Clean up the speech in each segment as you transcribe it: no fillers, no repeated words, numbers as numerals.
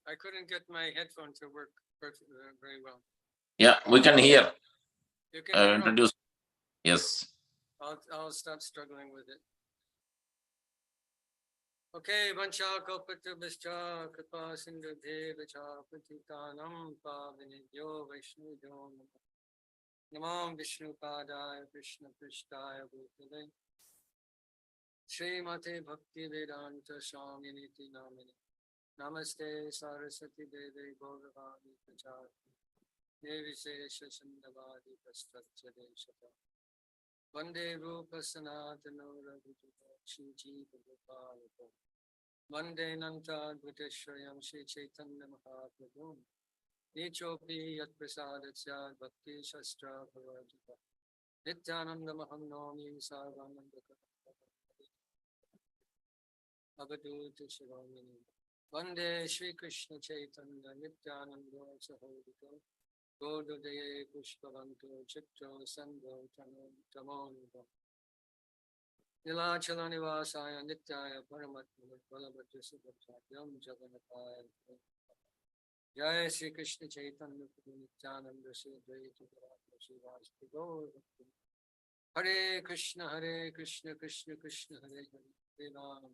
I couldn't get my headphone to work very well. Yeah, we can hear. You can hear Introduce. Yes. I'll stop struggling with it. Okay, Vancha Kalpatubhascha Kripa Sindhudhe Vacha Patitanam Pavinidyo Vaishnudyo Namam Vishnu Padaya Krishna Prishtaya Bhutale Srimate Bhakti Vedanta Swami Niti Namini Namaste Saraswati Devi Bhagavani Pachati Devi Sesha Sandhavadi Pastrachade Shata Vande Rupa Sanatana Raghujuta Shri Jiva Gopalako Vande Nanta Dviteshwayam Shri Chaitanya Mahaprabhu Nichopi Yat Prasadasya Bhakti Shastra Bhavajita Nityananda Mahamnomi Sarvananda Abadut Shivamini Vande Shri Krishna Chaitanya Nityananda Sahodito Godadaye Pushpavanto Chitto Sandho Tamoniva Nilachala Nivasaya Nityaya Paramatma Balabhadra Subhatyam Jaganataya Jai Shri Krishna Chaitanya Nityananda Shri Advaita Gadadhara Srivastava Gaura Hare Krishna Krishna Krishna Hare Hare Hare Ram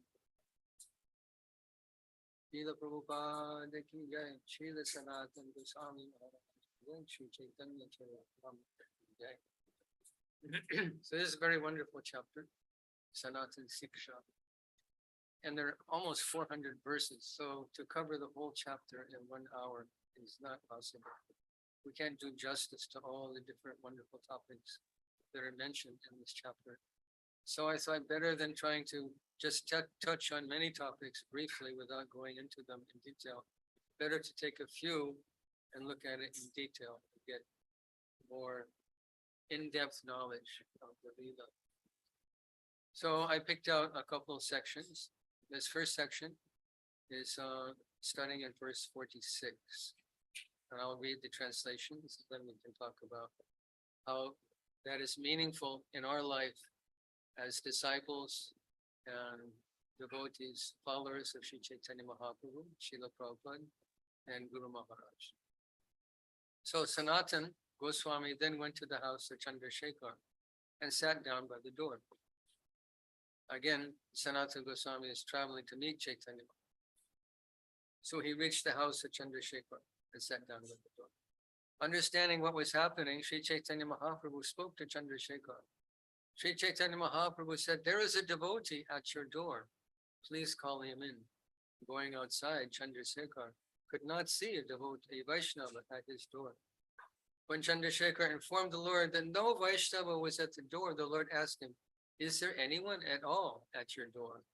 Srila Prabhupada Ki Jai Srila Sanatana Goswami Maharaj Shri Chaitanya Charitamrita Jai. So this is a very wonderful chapter, Sanatana Siksha. And there are almost 400 verses, so to cover the whole chapter in 1 hour is not possible. We can't do justice to all the different wonderful topics that are mentioned in this chapter. So I thought better than trying to just touch on many topics briefly without going into them in detail, better to take a few and look at it in detail to get more in-depth knowledge of the Lila. So I picked out a couple of sections. This first section is starting at verse 46. And I'll read the translations, then we can talk about how that is meaningful in our life as disciples and devotees, followers of Sri Chaitanya Mahaprabhu, Srila Prabhupada, and Guru Maharaj. So Sanatan Goswami then went to the house of Chandrasekhar and sat down by the door. Again, Sanatana Goswami is traveling to meet Chaitanya. So he reached the house of Chandrasekhar and sat down by the door. Understanding what was happening, Sri Chaitanya Mahaprabhu spoke to Chandrasekhar. Sri Chaitanya Mahaprabhu said, "There is a devotee at your door. Please call him in." Going outside, Chandrasekhar could not see a devotee, a Vaishnava, at his door. When Chandrasekhar informed the Lord that no Vaishnava was at the door, the Lord asked him, "Is there anyone at all at your door?"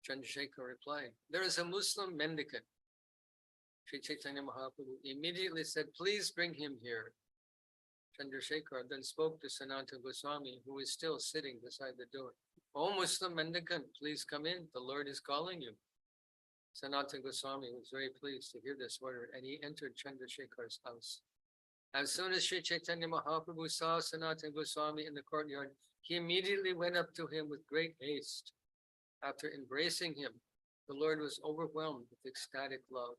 Chandrasekhar replied, "There is a Muslim mendicant." Sri Chaitanya Mahaprabhu immediately said, "Please bring him here." Chandrasekhar then spoke to Sanatana Goswami, who is still sitting beside the door. "O Muslim mendicant, please come in. The Lord is calling you." Sanatana Goswami was very pleased to hear this order, and he entered Chandrasekhar's house. As soon as Sri Chaitanya Mahaprabhu saw Sanatana Goswami in the courtyard, he immediately went up to him with great haste. After embracing him, the Lord was overwhelmed with ecstatic love.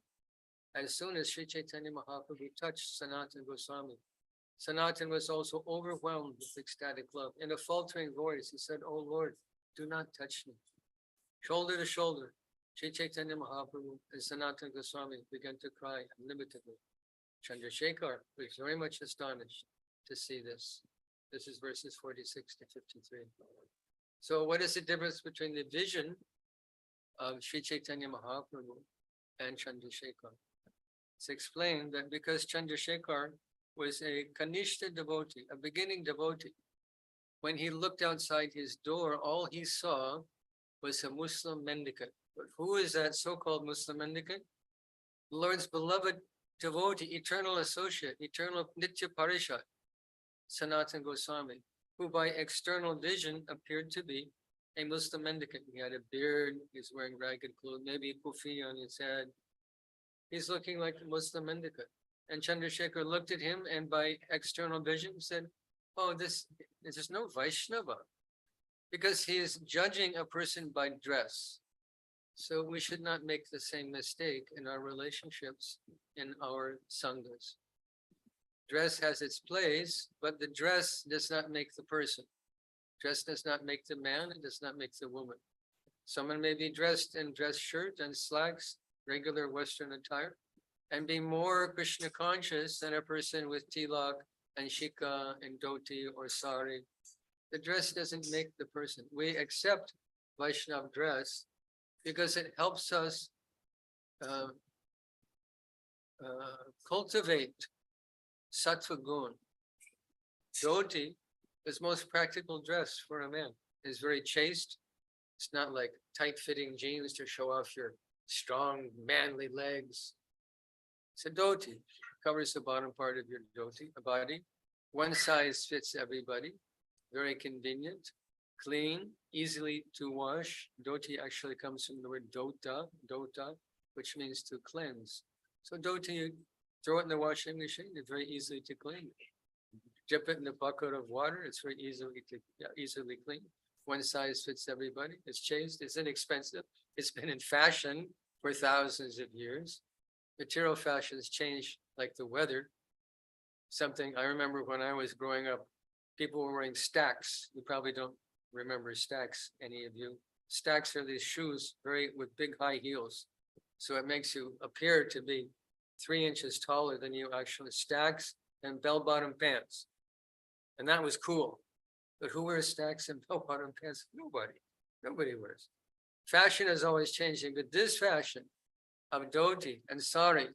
As soon as Sri Chaitanya Mahaprabhu touched Sanatana Goswami, Sanatana was also overwhelmed with ecstatic love. In a faltering voice, he said, "O Lord, do not touch me." Shoulder to shoulder, Sri Chaitanya Mahaprabhu and Sanatana Goswami began to cry unlimitedly. Chandrasekhar was very much astonished to see this. This is verses 46 to 53. So what is the difference between the vision of Sri Chaitanya Mahaprabhu and Chandrasekhar? It's explained that because Chandrasekhar was a Kanishta devotee, a beginning devotee, when he looked outside his door, all he saw was a Muslim mendicant. But who is that so-called Muslim mendicant? The Lord's beloved devotee, eternal associate, eternal Nitya Parishat, Sanatana Goswami, who by external vision appeared to be a Muslim mendicant. He had a beard, he's wearing ragged clothes, maybe a kufi on his head. He's looking like a Muslim mendicant. And Chandrasekhar looked at him and by external vision said, "Oh, this is no Vaishnava." Because he is judging a person by dress. So we should not make the same mistake in our relationships, in our sanghas. Dress has its place, but the dress does not make the person. Dress does not make the man, it does not make the woman. Someone may be dressed in dress shirt and slacks, regular Western attire, and be more Krishna conscious than a person with tilak and shika and dhoti or sari. The dress doesn't make the person. We accept Vaishnav dress because it helps us cultivate sattva gun. Dhoti is most practical dress for a man. It's very chaste. It's not like tight-fitting jeans to show off your strong, manly legs. It's a dhoti. Covers the bottom part of your dhoti, body. One size fits everybody. Very convenient, clean, easily to wash. Dhoti actually comes from the word dhota, which means to cleanse. So dhoti, you throw it in the washing machine, it's very easy to clean. Dip it in a bucket of water, it's very easily clean. One size fits everybody. It's chaste, it's inexpensive. It's been in fashion for thousands of years. Material fashions change like the weather. Something I remember when I was growing up, people were wearing stacks. You probably don't remember stacks, any of you. Stacks are these shoes with big high heels. So it makes you appear to be 3 inches taller than you actually. Stacks and bell-bottom pants. And that was cool. But who wears stacks and bell-bottom pants? Nobody wears. Fashion is always changing, but this fashion of dhoti and sari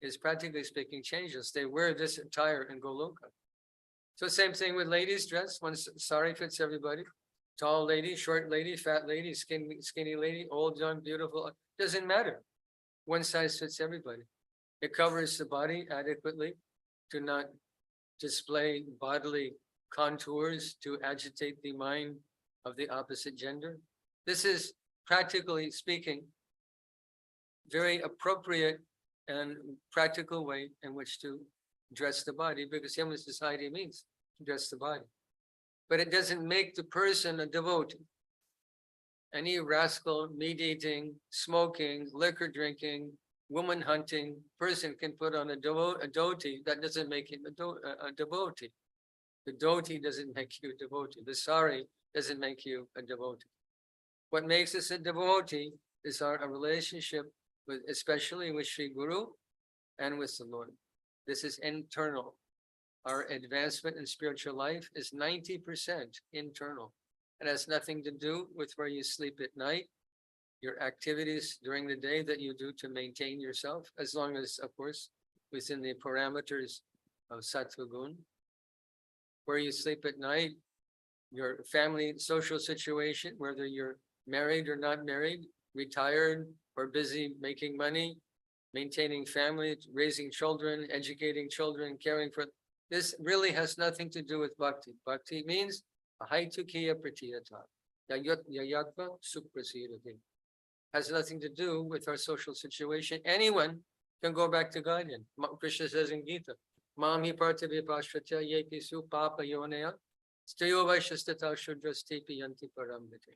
is practically speaking changeless. They wear this attire in Goloka. So same thing with ladies' dress. One sari fits everybody. Tall lady, short lady, fat lady, skinny lady, old, young, beautiful. Doesn't matter. One size fits everybody. It covers the body adequately to not display bodily contours to agitate the mind of the opposite gender. This is, practically speaking, very appropriate and practical way in which to dress the body, because human society means to dress the body. But it doesn't make the person a devotee. Any rascal, meat-eating, smoking, liquor drinking, woman hunting person can put on a dhoti. That doesn't make him a devotee. The dhoti doesn't make you a devotee. The sari doesn't make you a devotee. What makes us a devotee is our relationship with, especially with Sri Guru and with the Lord. This is internal. Our advancement in spiritual life is 90% internal. It has nothing to do with where you sleep at night, your activities during the day that you do to maintain yourself, as long as, of course, within the parameters of Sattva Gun. Where you sleep at night, your family social situation, whether you're married or not married, retired or busy making money, maintaining family, raising children, educating children, caring for. This really has nothing to do with bhakti. Bhakti means ahaitukiya pratiyata, yayatva suprasidati. Has nothing to do with our social situation. Anyone can go back to Godhead. Krishna says in Gita, Mami parthavi pashvatya yepi su papa yonaya stayo vaishastata shudrastepi yanti paramvite.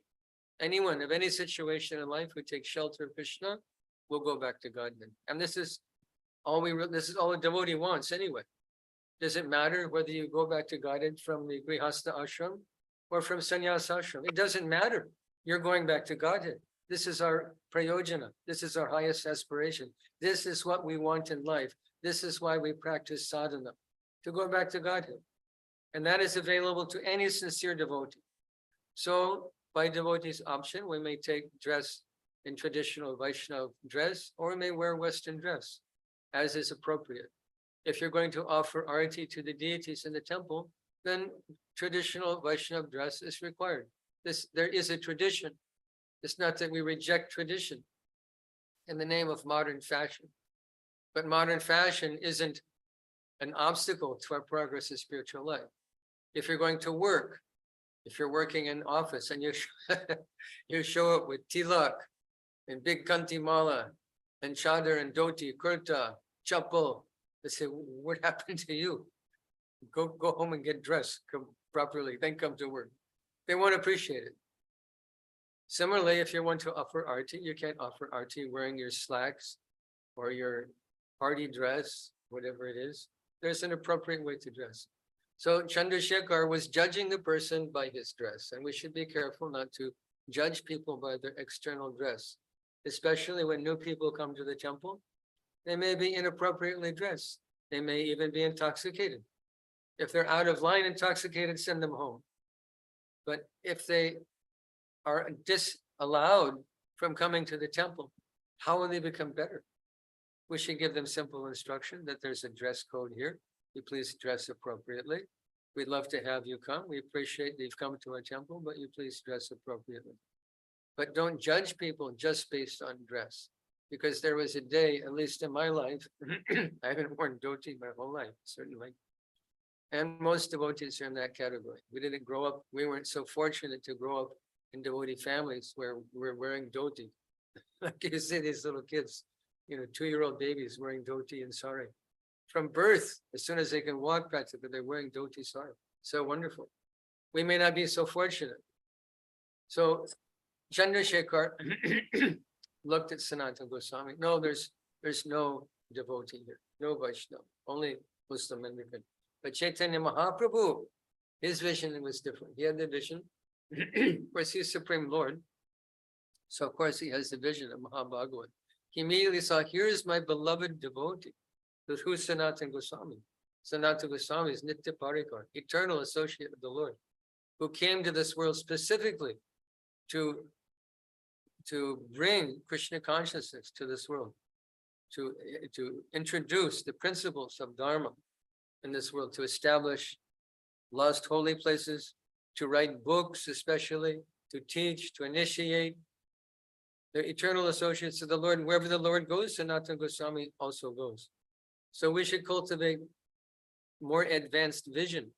Anyone of any situation in life who takes shelter of Krishna will go back to Godhead. And this is all a devotee wants anyway. Does it matter whether you go back to Godhead from the Grihastha ashram or from Sannyasa ashram? It doesn't matter. You're going back to Godhead. This is our prayojana. This is our highest aspiration. This is what we want in life. This is why we practice sadhana, to go back to Godhead. And that is available to any sincere devotee. So by devotee's option, we may take dress in traditional Vaishnava dress, or we may wear Western dress, as is appropriate. If you're going to offer arati to the deities in the temple, then traditional Vaishnava dress is required. There is a tradition. It's not that we reject tradition in the name of modern fashion. But modern fashion isn't an obstacle to our progress in spiritual life. If you're going to work, if you're working in office and you show up with tilak and big kanti mala and chadar and dhoti, kurta, chappal, they say, what happened to you? Go home and get dressed properly, then come to work. They won't appreciate it. Similarly, if you want to offer arti, you can't offer arti wearing your slacks or your party dress, whatever it is. There's an appropriate way to dress. So Chandrasekhar was judging the person by his dress, and we should be careful not to judge people by their external dress, especially when new people come to the temple. They may be inappropriately dressed. They may even be intoxicated. If they're out of line, intoxicated, send them home. But if they are disallowed from coming to the temple, how will they become better? We should give them simple instruction that there's a dress code here. You please dress appropriately. We'd love to have you come. We appreciate that you've come to our temple, but you please dress appropriately. But don't judge people just based on dress. Because there was a day, at least in my life, I haven't worn dhoti my whole life, certainly. And most devotees are in that category. We didn't grow up, we weren't so fortunate to grow up in devotee families where we're wearing dhoti. Like you see these little kids, 2-year-old babies wearing dhoti and sari. From birth, as soon as they can walk practically, they're wearing dhoti sari. So wonderful. We may not be so fortunate. So Chandrasekhar looked at Sanatana Goswami. No, there's no devotee here, no Vaishnava, only Muslim Indian. But Chaitanya Mahaprabhu, his vision was different. He had the vision. Of course, he's Supreme Lord. So of course he has the vision of Mahabhagavat. He immediately saw, here's my beloved devotee. Who's Sanatana Goswami? Sanatana Goswami is Nitya Parikar, eternal associate of the Lord, who came to this world specifically to bring Krishna consciousness to this world, to introduce the principles of Dharma in this world, to establish lost holy places, to write books especially, to teach, to initiate. They're eternal associates of the Lord, and wherever the Lord goes, Sanatana Goswami also goes. So we should cultivate more advanced vision.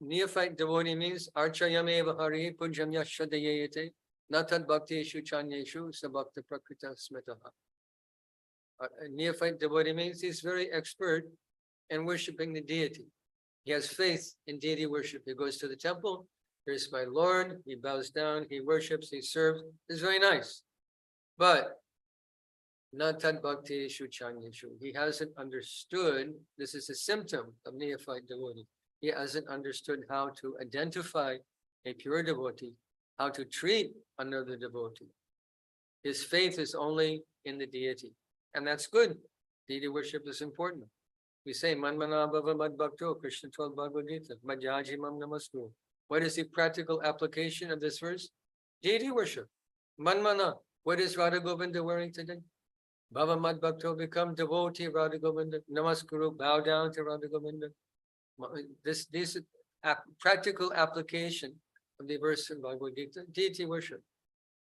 Neophyte devotee means Archayameva Hari Pujam Yashadayete Natad Bhakteshu Chanyeshu Sabhakta Prakrita Smitaha. A neophyte devotee means he's very expert in worshiping the deity. He has faith in deity worship. He goes to the temple, here's my Lord, he bows down, he worships, he serves. It's very nice. But Natad Bhakteshu Chanyeshu. He hasn't understood, this is a symptom of neophyte devotee. He hasn't understood how to identify a pure devotee, how to treat another devotee. His faith is only in the deity. And that's good. Deity worship is important. We say, Manmana Bhava Mad Bhakto, Krishna 12 Bhagavad Gita, Madhyaji Mam Namaskuru. What is the practical application of this verse? Deity worship. Manmana. What is Radha Govinda wearing today? Bhava Mad Bhakto, become devotee Radha Govinda. Namaskuru, bow down to Radha Govinda. This practical application of the verse in Bhagavad Gita, deity worship.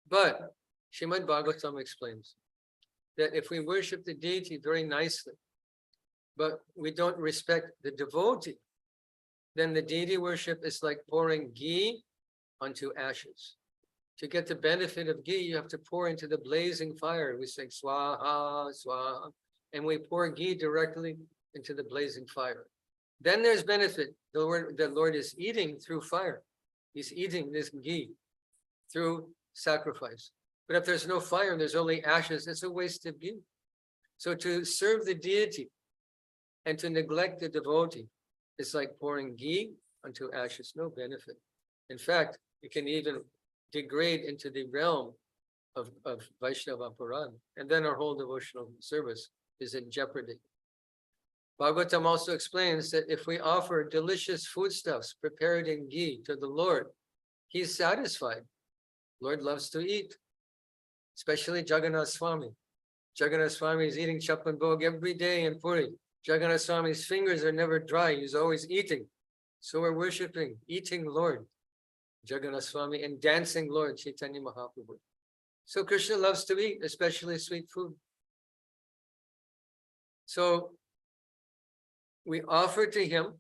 But Srimad Bhagavatam explains that if we worship the deity very nicely, but we don't respect the devotee, then the deity worship is like pouring ghee onto ashes. To get the benefit of ghee, you have to pour into the blazing fire. We say swaha, swaha, and we pour ghee directly into the blazing fire. Then there's benefit. The Lord is eating through fire. He's eating this ghee through sacrifice. But if there's no fire and there's only ashes, it's a waste of ghee. So to serve the deity and to neglect the devotee is like pouring ghee onto ashes, no benefit. In fact, it can even degrade into the realm of Vaishnava Aparad, and then our whole devotional service is in jeopardy. Bhagavatam also explains that if we offer delicious foodstuffs prepared in ghee to the Lord, he's satisfied. Lord loves to eat, especially Jagannath Swami. Jagannath Swami is eating chapan bhog every day in Puri. Jagannath Swami's fingers are never dry. He's always eating. So we're worshiping, eating Lord Jagannath Swami and dancing Lord Chaitanya Mahaprabhu. So Krishna loves to eat, especially sweet food. So we offer to him,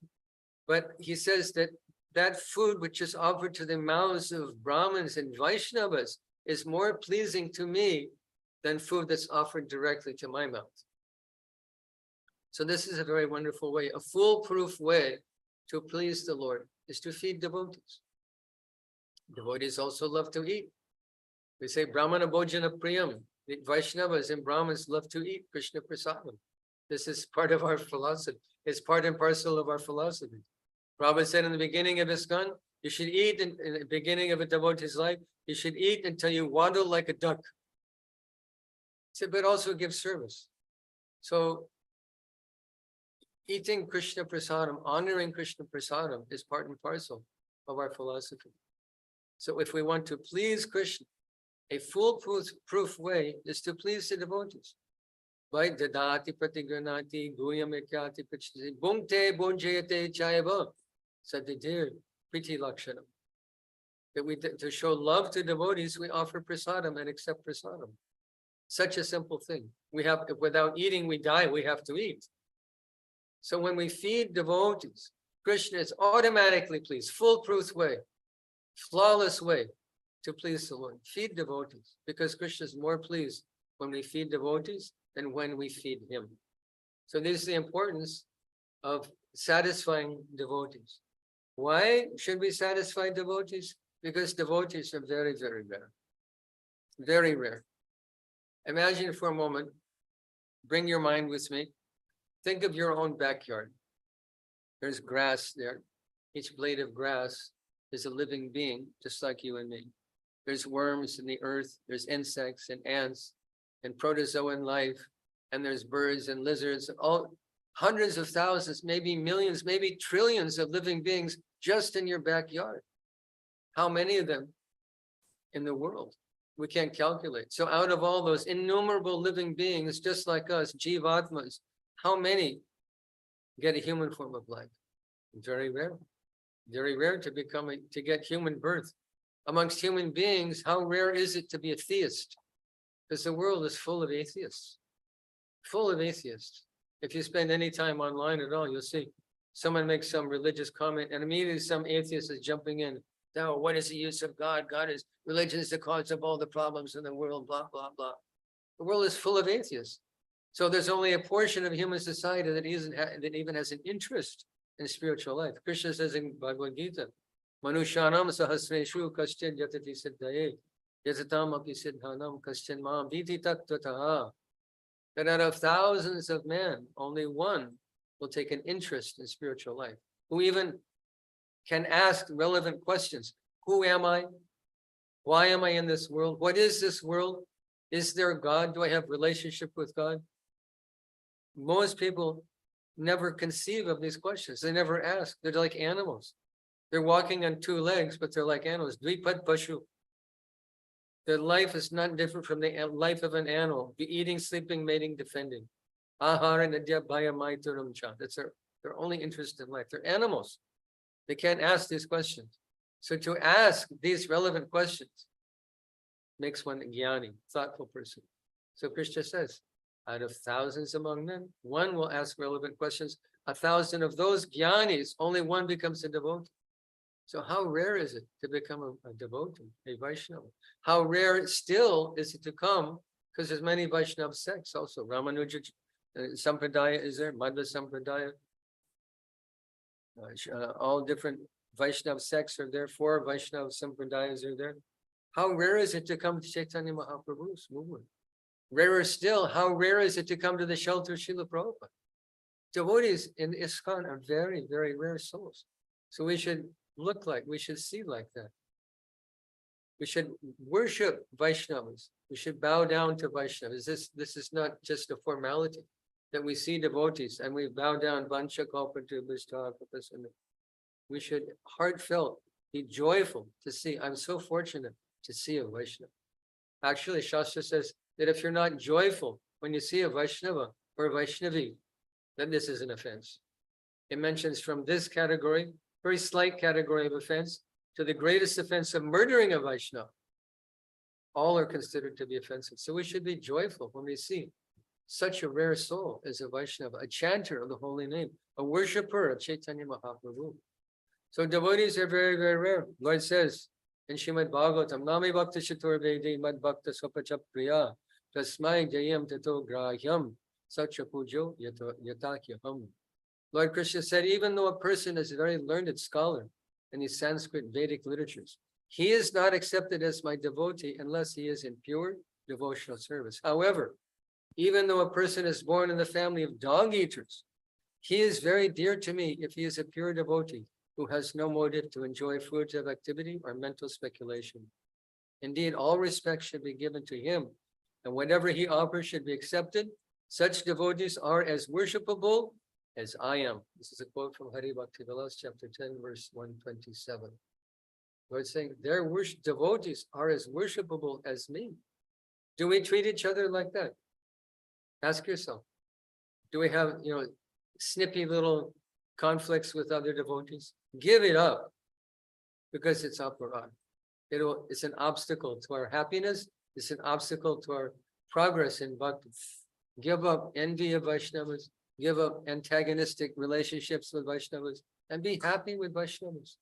but he says that that food which is offered to the mouths of Brahmins and Vaishnavas is more pleasing to me than food that's offered directly to my mouth. So this is a very wonderful way, a foolproof way to please the Lord is to feed devotees. Devotees also love to eat. We say Brahmana Bhojana Priyam. The Vaishnavas and Brahmins love to eat Krishna Prasadam. This is part of our philosophy. It's part and parcel of our philosophy. Prabhupada said in the beginning of ISKCON, you should eat in the beginning of a devotee's life, you should eat until you waddle like a duck. He said, but also give service. So eating Krishna Prasadam, honoring Krishna Prasadam is part and parcel of our philosophy. So if we want to please Krishna, a foolproof way is to please the devotees. Right? Dadati pratigranati guyam ekyati pachati bhungte bhunjayate chayava sadidir priti lakshanam. That we, to show love to devotees, we offer prasadam and accept prasadam. Such a simple thing. We have, without eating, we die, we have to eat. So when we feed devotees, Krishna is automatically pleased, foolproof way, flawless way to please the Lord. Feed devotees, because Krishna is more pleased when we feed devotees than when we feed him. So this is the importance of satisfying devotees. Why should we satisfy devotees? Because devotees are very, very rare. Very rare. Imagine for a moment, bring your mind with me. Think of your own backyard. There's grass there. Each blade of grass is a living being, just like you and me. There's worms in the earth, there's insects and ants and protozoan life, and there's birds and lizards, all hundreds of thousands, maybe millions, maybe trillions of living beings just in your backyard. How many of them in the world? We can't calculate. So out of all those innumerable living beings, just like us, Jivatmas, how many get a human form of life? Very rare. Very rare to get human birth. Amongst human beings, how rare is it to be a theist? Because the world is full of atheists. Full of atheists. If you spend any time online at all, you'll see someone makes some religious comment and immediately some atheist is jumping in. Now, what is the use of God? Religion is the cause of all the problems in the world, blah, blah, blah. The world is full of atheists. So there's only a portion of human society that even has an interest in spiritual life. Krishna says in Bhagavad Gita, Manushanam sahasreshu kaschin yatati siddhaye yatatam api siddhanam kaschin mam viti tattvataha. That out of thousands of men, only one will take an interest in spiritual life, who even can ask relevant questions. Who am I? Why am I in this world? What is this world? Is there a God? Do I have relationship with God? Most people never conceive of these questions. They never ask. They're like animals. They're walking on two legs, but they're like animals. Dvipat pashu. Their life is not different from the life of an animal. Be eating, sleeping, mating, defending. Ahara nadya bhaya maituram cha. That's their only interest in life. They're animals. They can't ask these questions. So to ask these relevant questions makes one a jnani, thoughtful person. So Krishna says, out of thousands among men, one will ask relevant questions. 1,000 of those jnanis, only one becomes a devotee. So how rare is it to become a devotee, a Vaishnava? How rare still is it to come? Because there's many Vaishnava sects also. Ramanuja Sampradaya is there, Madhva Sampradaya. All different Vaishnava sects are there. 4 Vaishnava Sampradayas are there. How rare is it to come to Chaitanya Mahaprabhu's movement? Rarer still, how rare is it to come to the shelter of Srila Prabhupada? Devotees in ISKCON are very, very rare souls. So we should look like, we should see like that. We should worship Vaishnavas. We should bow down to Vaishnavas. This is not just a formality that we see devotees and we bow down. We should heartfelt be joyful to see. I'm so fortunate to see a Vaishnava. Actually, Shastra says that if you're not joyful when you see a Vaishnava or a Vaishnavi, then this is an offense. It mentions from this category, very slight category of offense, to the greatest offense of murdering a Vaishnava. All are considered to be offensive. So we should be joyful when we see such a rare soul as a Vaishnava, a chanter of the holy name, a worshipper of Chaitanya Mahaprabhu. So devotees are very, very rare. Lord says in Srimad Bhagavatam, Nami Bhakta Shatur Vedi Mad Bhakta Swapacha Priya Tasmai Jayam Tato Grahyam Sacha Pujo Yatakyaham. Lord Krishna said, even though a person is a very learned scholar in these Sanskrit Vedic literatures, He is not accepted as my devotee unless he is in pure devotional service. However, even though a person is born in the family of dog eaters, he is very dear to me if he is a pure devotee who has no motive to enjoy fruits of activity or mental speculation. Indeed, all respect should be given to him, and whatever he offers should be accepted. Such devotees are as worshipable as I am. This is a quote from Hari Bhakti Vilas, chapter 10, verse 127. Lord saying, their devotees are as worshipable as me. Do we treat each other like that? Ask yourself. Do we have, snippy little conflicts with other devotees? Give it up, because it's aparad. It's an obstacle to our happiness. It's an obstacle to our progress in bhakti. Give up envy of Vaishnavas. Give up antagonistic relationships with Vaishnavas, and be happy with Vaishnavas,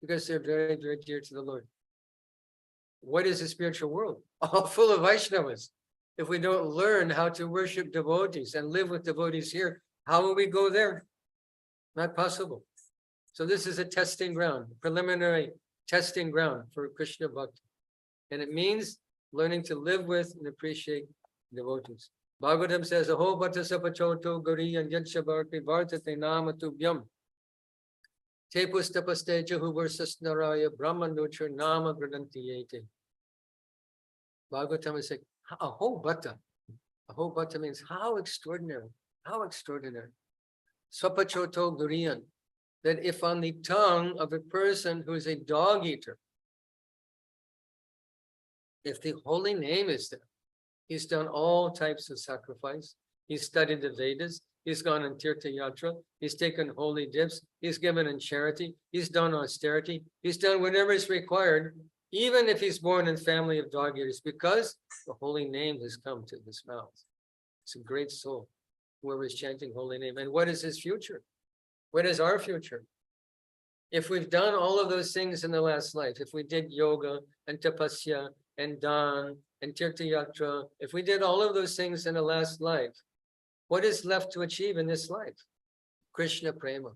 because they're very, very dear to the Lord. What is the spiritual world? All full of Vaishnavas. If we don't learn how to worship devotees and live with devotees here, how will we go there? Not possible. So this is a testing ground, preliminary testing ground for Krishna Bhakti. And it means learning to live with and appreciate devotees. Bhagavatam says, Aho bhatta sapachoto gari and yadshabarti vartate namatubhyam. Te pustapasteja huvarsas naraya brahmanuchar nama gradantiyete. Bhagavatam is saying, Aho bhatta. Aho bhatta means how extraordinary. How extraordinary. Swapachoto guriyan. That if on the tongue of a person who is a dog eater, if the holy name is there, he's done all types of sacrifice. He's studied the Vedas. He's gone on Tirtha Yatra. He's taken holy dips. He's given in charity. He's done austerity. He's done whatever is required, even if he's born in family of dog eaters, because the holy name has come to his mouth. It's a great soul, whoever is chanting holy name. And what is his future? What is our future? If we've done all of those things in the last life, if we did yoga and tapasya and dan and tirtha yatra, if we did all of those things in the last life, what is left to achieve in this life? Krishna prema.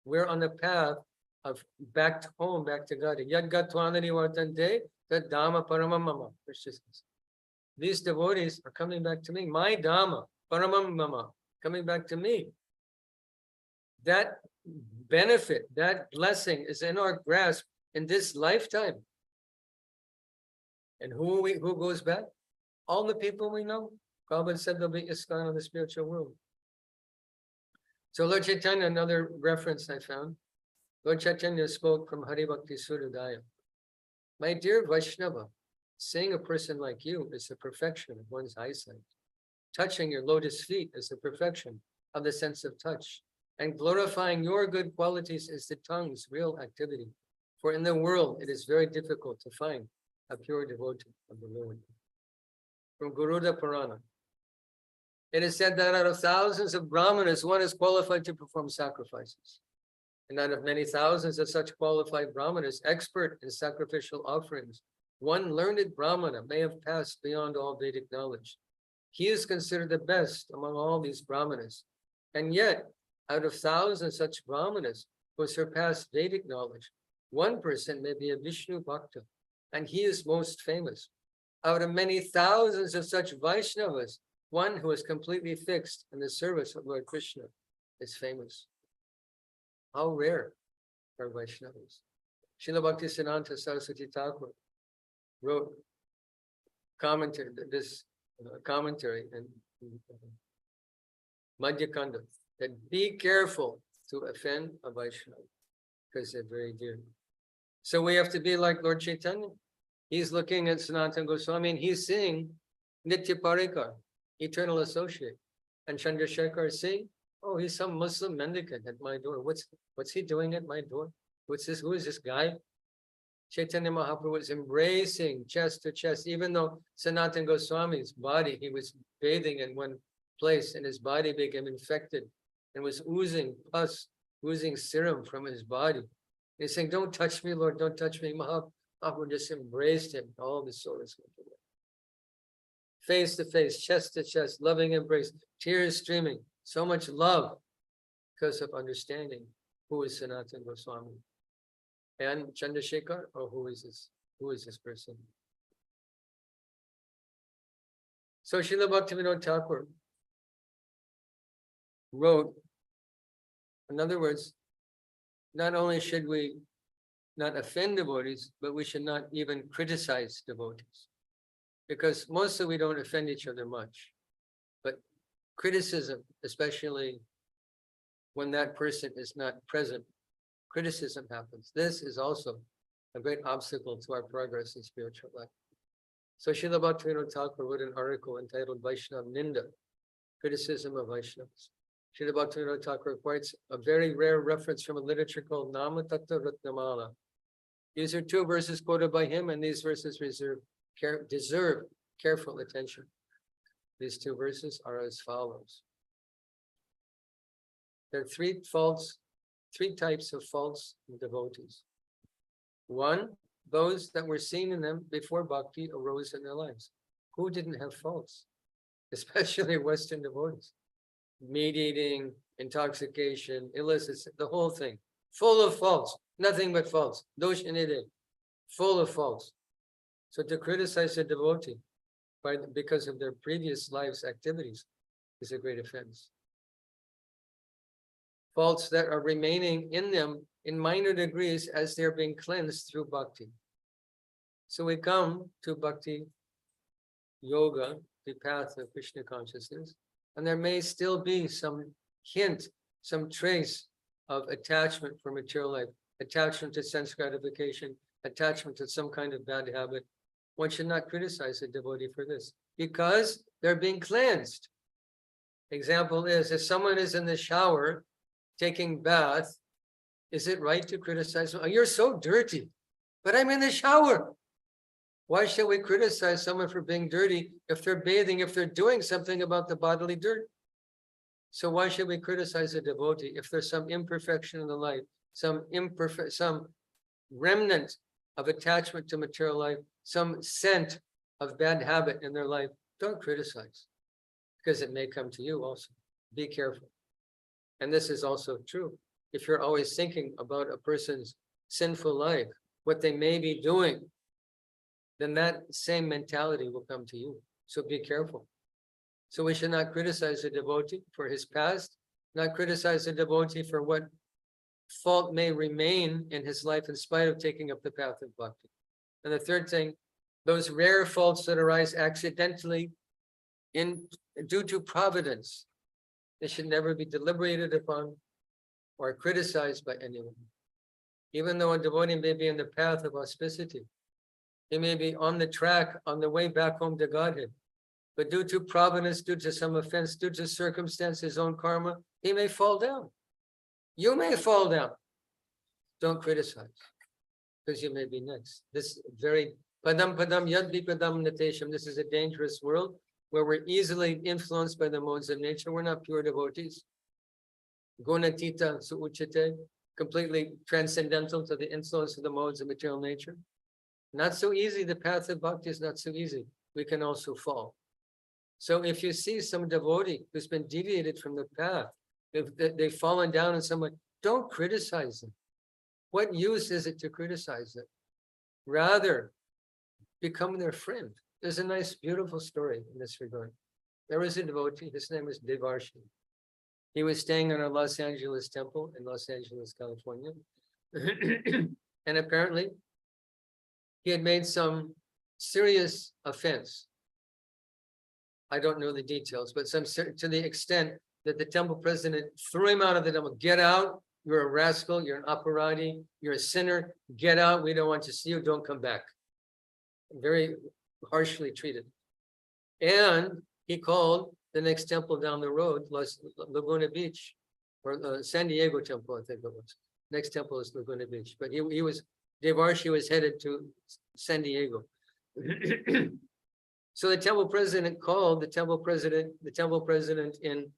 We're on the path of back home, back to God. Yad gatvanani vartante tad dhamma paramam mama. These devotees are coming back to me. My dhamma paramam mama, coming back to me. That benefit, that blessing is in our grasp in this lifetime. And who goes back? All the people we know. Prabhupada said there'll be ISKCON in the spiritual world. So Lord Chaitanya, another reference I found. Lord Chaitanya spoke from Hari Bhakti Surodaya. My dear Vaishnava, seeing a person like you is the perfection of one's eyesight. Touching your lotus feet is the perfection of the sense of touch. And glorifying your good qualities is the tongue's real activity. For in the world, it is very difficult to find a pure devotee of the Lord. From Garuda Purana. It is said that out of thousands of brahmanas, one is qualified to perform sacrifices. And out of many thousands of such qualified brahmanas, expert in sacrificial offerings, one learned brahmana may have passed beyond all Vedic knowledge. He is considered the best among all these brahmanas. And yet, out of thousands such brahmanas who surpass Vedic knowledge, one person may be a Vishnu Bhakta, and he is most famous. Out of many thousands of such Vaishnavas, one who is completely fixed in the service of Lord Krishna is famous. How rare are Vaishnavas? Srila Bhaktisiddhanta Saraswati Thakur wrote this commentary in Madhya Kanda, that be careful to offend a Vaishnava, because they're very dear. So we have to be like Lord Chaitanya. He's looking at Sanatana Goswami and he's seeing Nitya Parikar, eternal associate. And Chandrasekhar is seeing, oh, he's some Muslim mendicant at my door. What's he doing at my door? Who is this guy? Chaitanya Mahaprabhu was embracing chest to chest, even though Sanatana Goswami's body, he was bathing in one place and his body became infected and was oozing pus, oozing serum from his body. He's saying, don't touch me, Lord, don't touch me. Mahaprabhu just embraced him. All the souls went away. Face to face, chest to chest, loving embrace, tears streaming, so much love because of understanding who is Sanatana Goswami. And Chandrasekhar, or who is this? Who is this person? So Srila Bhaktivinoda Thakur wrote, in other words, not only should we not offend devotees, but we should not even criticize devotees. Because mostly we don't offend each other much. But criticism, especially when that person is not present, criticism happens. This is also a great obstacle to our progress in spiritual life. So Srila Bhaktivinoda Thakur wrote an article entitled Vaishnava Ninda, Criticism of Vaishnavas. Srila Bhaktivinoda Thakur quotes a very rare reference from a literature called Nama Tattva Ratnamala. These are two verses quoted by him, and these verses deserve careful attention. These two verses are as follows. There are three types of false devotees. One, those that were seen in them before bhakti arose in their lives. Who didn't have faults? Especially Western devotees. Meat eating, intoxication, illicit, the whole thing. Full of faults, nothing but faults. Doshanide, full of faults. So to criticize a devotee because of their previous life's activities is a great offense. Faults that are remaining in them in minor degrees as they're being cleansed through bhakti. So we come to bhakti yoga, the path of Krishna consciousness, and there may still be some hint, some trace of attachment for material life, attachment to sense gratification, attachment to some kind of bad habit. One should not criticize a devotee for this because they're being cleansed. Example is, if someone is in the shower taking bath, is it right to criticize them? Oh, you're so dirty, but I'm in the shower. Why should we criticize someone for being dirty if they're bathing, if they're doing something about the bodily dirt? So why should we criticize a devotee if there's some imperfection in the life, some remnant of attachment to material life, some scent of bad habit in their life? Don't criticize, because it may come to you also. Be careful. And this is also true. If you're always thinking about a person's sinful life, what they may be doing, then that same mentality will come to you. So be careful. So we should not criticize a devotee for his past, not criticize a devotee for what fault may remain in his life in spite of taking up the path of bhakti. And the third thing, those rare faults that arise accidentally due to providence, they should never be deliberated upon or criticized by anyone. Even though a devotee may be in the path of auspicity, he may be on the track, on the way back home to Godhead, but due to providence, due to some offense, due to circumstance, his own karma, he may fall down. You may fall down. Don't criticize, because you may be next. This very padam yad vipadam natesham. This is a dangerous world where we're easily influenced by the modes of nature. We're not pure devotees. Gunatita suuchate, completely transcendental to the influence of the modes of material nature. Not so easy. The path of bhakti is not so easy. We can also fall. So if you see some devotee who's been deviated from the path, if they've fallen down in some way, don't criticize them. What use is it to criticize them? Rather, become their friend. There's a nice, beautiful story in this regard. There was a devotee, his name was Devarshi. He was staying in a Los Angeles temple in Los Angeles, California. And apparently, he had made some serious offense. I don't know the details, but to the extent that the temple president threw him out of the temple. Get out, you're a rascal, you're an operati, you're a sinner, get out, we don't want to see you, don't come back. Very harshly treated. And he called the next temple down the road, Laguna Beach, or San Diego temple, I think it was. Next temple is Laguna Beach, but Devarshi was headed to San Diego. So the temple president called the temple president in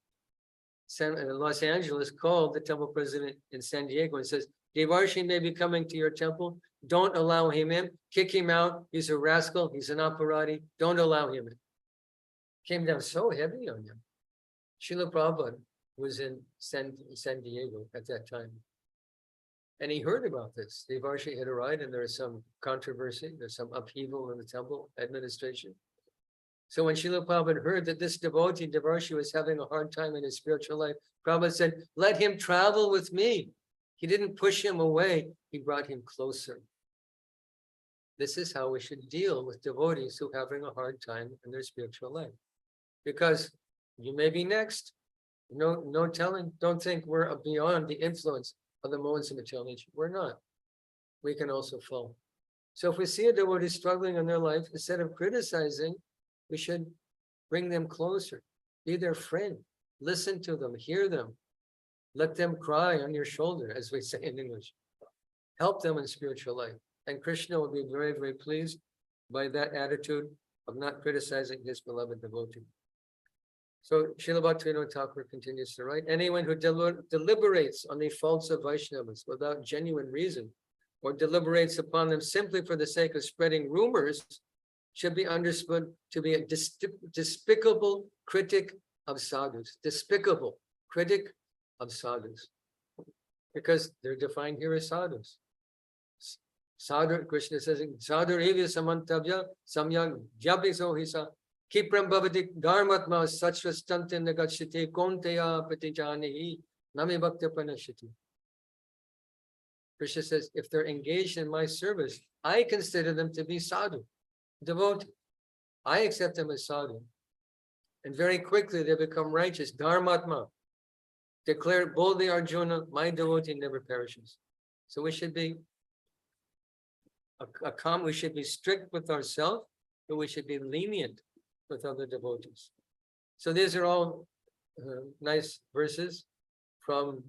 Los Angeles called the temple president in San Diego and says, Devarshi may be coming to your temple. Don't allow him in. Kick him out. He's a rascal. He's an operati. Don't allow him in. Came down so heavy on him. Srila Prabhupada was in San Diego at that time. And he heard about this. Devarshi had arrived and there was some controversy, there's some upheaval in the temple administration. So when Srila Prabhupada heard that this devotee, Devarshi, was having a hard time in his spiritual life, Prabhupada said, let him travel with me. He didn't push him away, he brought him closer. This is how we should deal with devotees who are having a hard time in their spiritual life. Because you may be next. No telling. Don't think we're beyond the influence of the modes of material nature. We're not. We can also fall. So if we see a devotee struggling in their life, instead of criticizing, we should bring them closer. Be their friend. Listen to them. Hear them. Let them cry on your shoulder, as we say in English. Help them in spiritual life. And Krishna will be very, very pleased by that attitude of not criticizing his beloved devotee. So Srila Bhaktivinoda Thakur continues to write, anyone who deliberates on the faults of Vaishnavas without genuine reason, or deliberates upon them simply for the sake of spreading rumors, should be understood to be a despicable critic of sadhus. Despicable critic of sadhus. Because they're defined here as sadhus. Sadhu, Krishna says, Sadhu evya samantavya samyag jyapiso hisa kipram bhavati dharmatma satsvastantin nagachiti konteya patijanihi nami bhakta panashiti. Krishna says, if they're engaged in my service, I consider them to be sadhu, devotee. I accept them as sadhu. And very quickly they become righteous. Dharmatma. Declare boldly, Arjuna, my devotee never perishes. So we should be we should be strict with ourselves, but we should be lenient with other devotees. So these are all nice verses from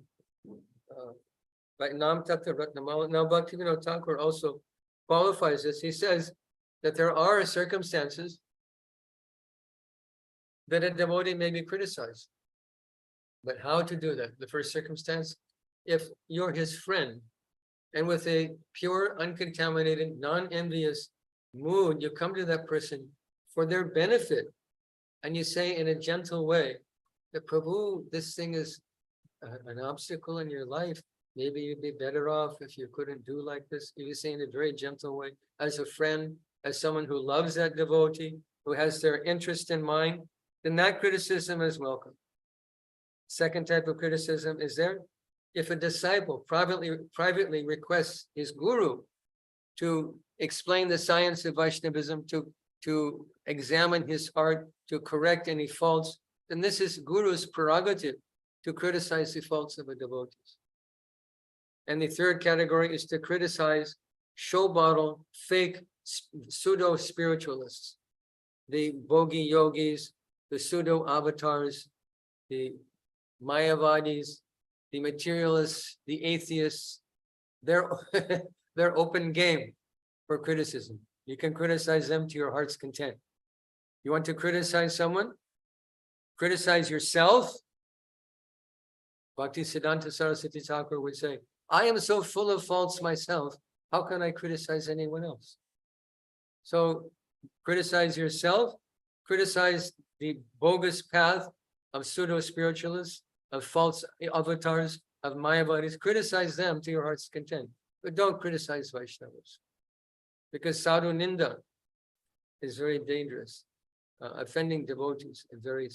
Nam Tattva Ratnamala. Now Bhaktivinoda Thakur also qualifies this. He says that there are circumstances that a devotee may be criticized. But how to do that? The first circumstance, if you're his friend, and with a pure, uncontaminated, non-envious mood, you come to that person for their benefit, and you say in a gentle way that, Prabhu, this thing is an obstacle in your life. Maybe you'd be better off if you couldn't do like this. You say in a very gentle way, as a friend, as someone who loves that devotee, who has their interest in mind, then that criticism is welcome. Second type of criticism is there. If a disciple privately requests his guru to explain the science of Vaishnavism, to examine his heart, to correct any faults, then this is guru's prerogative to criticize the faults of a devotee. And the third category is to criticize show bottle, fake, pseudo-spiritualists, the bogi yogis, the pseudo-avatars, the Mayavadis, the materialists, the atheists. They're open game for criticism. You can criticize them to your heart's content. You want to criticize someone? Criticize yourself. Bhaktisiddhanta Saraswati Thakur would say, I am so full of faults myself, how can I criticize anyone else? So criticize yourself, criticize the bogus path of pseudo-spiritualists, of false avatars, of Mayavadis. Criticize them to your heart's content, but don't criticize Vaishnavas. Because sadhu ninda is very dangerous. Offending devotees is very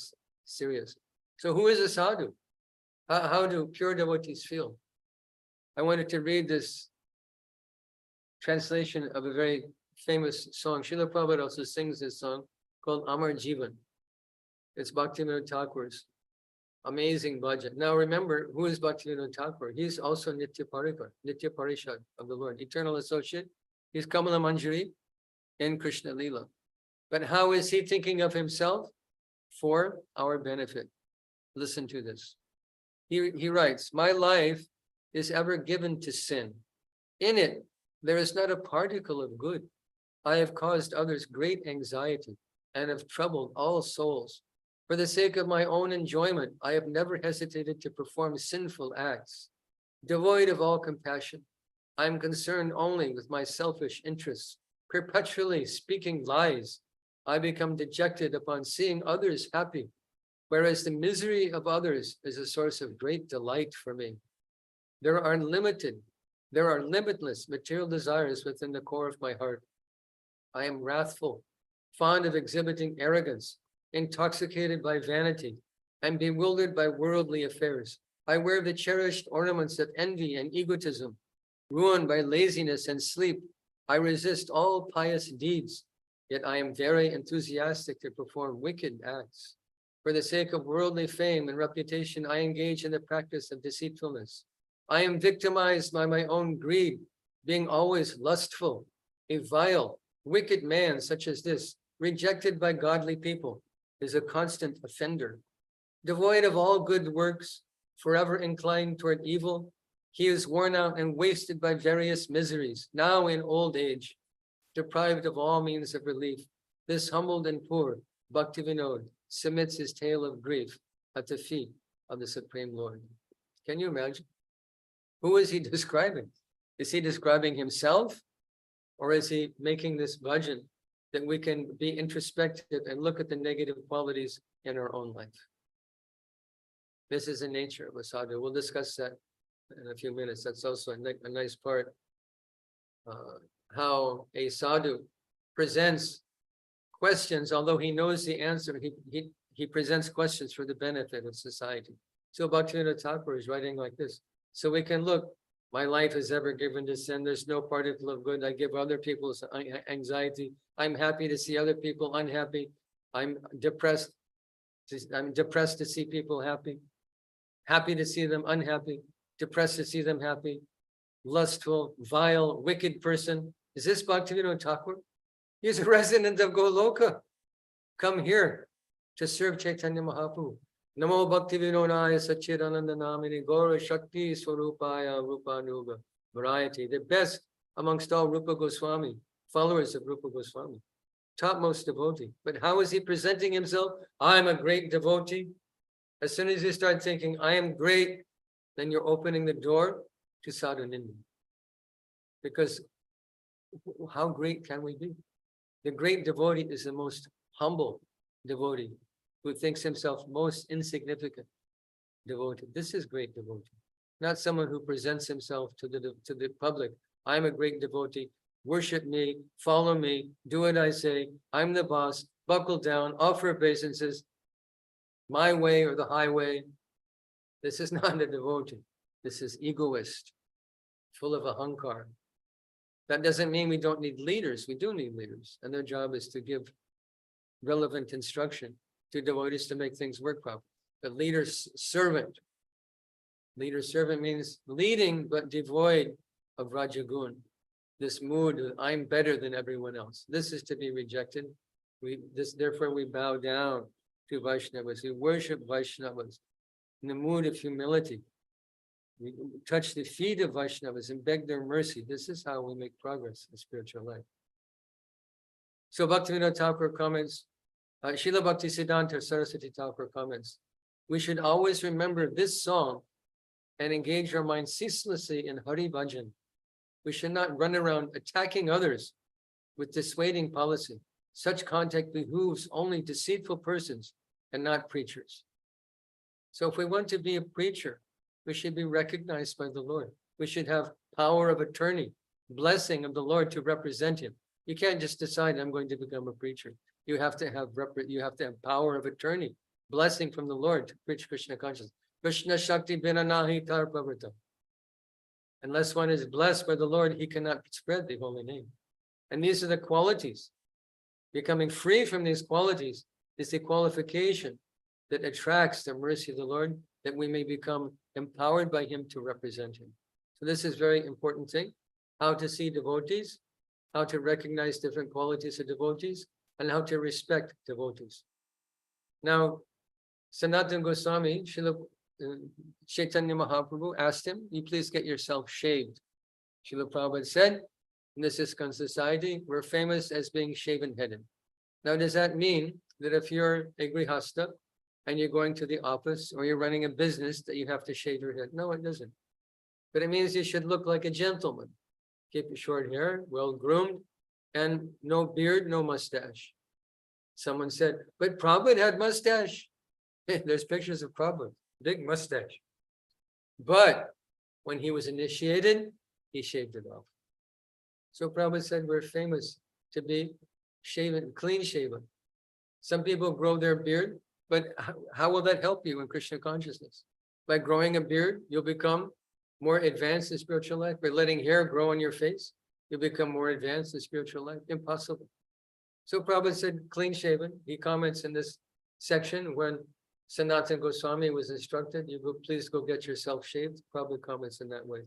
serious. So who is a sadhu? How do pure devotees feel? I wanted to read this translation of a very famous song. Srila Prabhupada also sings this song called Amar Jivan. It's Bhaktivinoda Thakur's amazing bhajan. Now remember, who is Bhaktivinoda Thakur? He's also Nitya Parikar, Nitya Parishad of the Lord, eternal associate. He's Kamala Manjari in Krishna Lila. But how is he thinking of himself? For our benefit. Listen to this. He writes, my life is ever given to sin. In it, there is not a particle of good. I have caused others great anxiety and have troubled all souls. For the sake of my own enjoyment, I have never hesitated to perform sinful acts. Devoid of all compassion, I am concerned only with my selfish interests. Perpetually speaking lies, I become dejected upon seeing others happy, whereas the misery of others is a source of great delight for me. There are unlimited There are limitless material desires within the core of my heart. I am wrathful, fond of exhibiting arrogance, intoxicated by vanity, and bewildered by worldly affairs. I wear the cherished ornaments of envy and egotism, ruined by laziness and sleep. I resist all pious deeds, yet I am very enthusiastic to perform wicked acts. For the sake of worldly fame and reputation, I engage in the practice of deceitfulness. I am victimized by my own greed, being always lustful, a vile, wicked man such as this, rejected by godly people, is a constant offender. Devoid of all good works, forever inclined toward evil, he is worn out and wasted by various miseries, now in old age, deprived of all means of relief. This humbled and poor Bhaktivinoda submits his tale of grief at the feet of the Supreme Lord. Can you imagine? Who is he describing? Is he describing himself? Or is he making this bhajan that we can be introspective and look at the negative qualities in our own life? This is the nature of a sadhu. We'll discuss that in a few minutes. That's also a nice part. How a sadhu presents questions, although he knows the answer, he presents questions for the benefit of society. So Bhaktivinoda Thakur is writing like this. So we can look, my life is ever given to sin. There's no particle of good. I give other people anxiety. I'm happy to see other people unhappy. I'm depressed to see people happy. Happy to see them unhappy. Depressed to see them happy. Lustful, vile, wicked person. Is this Bhaktivinoda Thakur? He's a resident of Goloka. Come here to serve Chaitanya Mahaprabhu. Namo Bhaktivinodaya Satchidananda Namini Gaura Shakti Swarupaya Rupanuga. Variety, the best amongst all Rupa Goswami, followers of Rupa Goswami, topmost devotee. But how is he presenting himself? I'm a great devotee. As soon as you start thinking, I am great, then you're opening the door to sadhu ninda. Because how great can we be? The great devotee is the most humble devotee who thinks himself most insignificant devotee. This is great devotee, not someone who presents himself to the public. I'm a great devotee. Worship me, follow me, do what I say. I'm the boss. Buckle down, offer obeisances, my way or the highway. This is not a devotee. This is egoist, full of ahankar. That doesn't mean we don't need leaders. We do need leaders, and their job is to give relevant instruction to devotees to make things work properly. The leader's servant. Leader's servant means leading, but devoid of rajagun. This mood of I'm better than everyone else. This is to be rejected. Therefore we bow down to Vaishnavas. We worship Vaishnavas in the mood of humility. We touch the feet of Vaishnavas and beg their mercy. This is how we make progress in spiritual life. So Bhaktivinoda Thakur comments, Srila Bhaktisiddhanta Saraswati Thakur comments, we should always remember this song and engage our mind ceaselessly in Hari Bhajan. We should not run around attacking others with dissuading policy. Such contact behooves only deceitful persons and not preachers. So if we want to be a preacher, we should be recognized by the Lord. We should have power of attorney, blessing of the Lord to represent him. You can't just decide I'm going to become a preacher. You have to have power of attorney, blessing from the Lord to preach Krishna consciousness. Krishna Shakti Bina Nahi Tar Pavrita. Unless one is blessed by the Lord, he cannot spread the holy name. And these are the qualities. Becoming free from these qualities is the qualification that attracts the mercy of the Lord, that we may become empowered by him to represent him. So this is very important thing, how to see devotees, how to recognize different qualities of devotees, and how to respect devotees. Now, Sanatana Goswami, Chaitanya Mahaprabhu asked him, you please get yourself shaved. Srila Prabhupada said, in this ISKCON society, we're famous as being shaven-headed. Now, does that mean that if you're a grihasta and you're going to the office or you're running a business that you have to shave your head? No, it doesn't. But it means you should look like a gentleman. Keep your short hair, well-groomed, and no beard, no mustache. Someone said, but Prabhupada had mustache. There's pictures of Prabhupada, big mustache. But when he was initiated, he shaved it off. So Prabhupada said we're famous to be shaven, clean shaven. Some people grow their beard, but how will that help you in Krishna consciousness? By growing a beard, you'll become more advanced in spiritual life. By letting hair grow on your face, you'll become more advanced in spiritual life. Impossible. So Prabhupada said clean shaven. He comments in this section when Sanatana Goswami was instructed, please go get yourself shaved. Prabhupada comments in that way.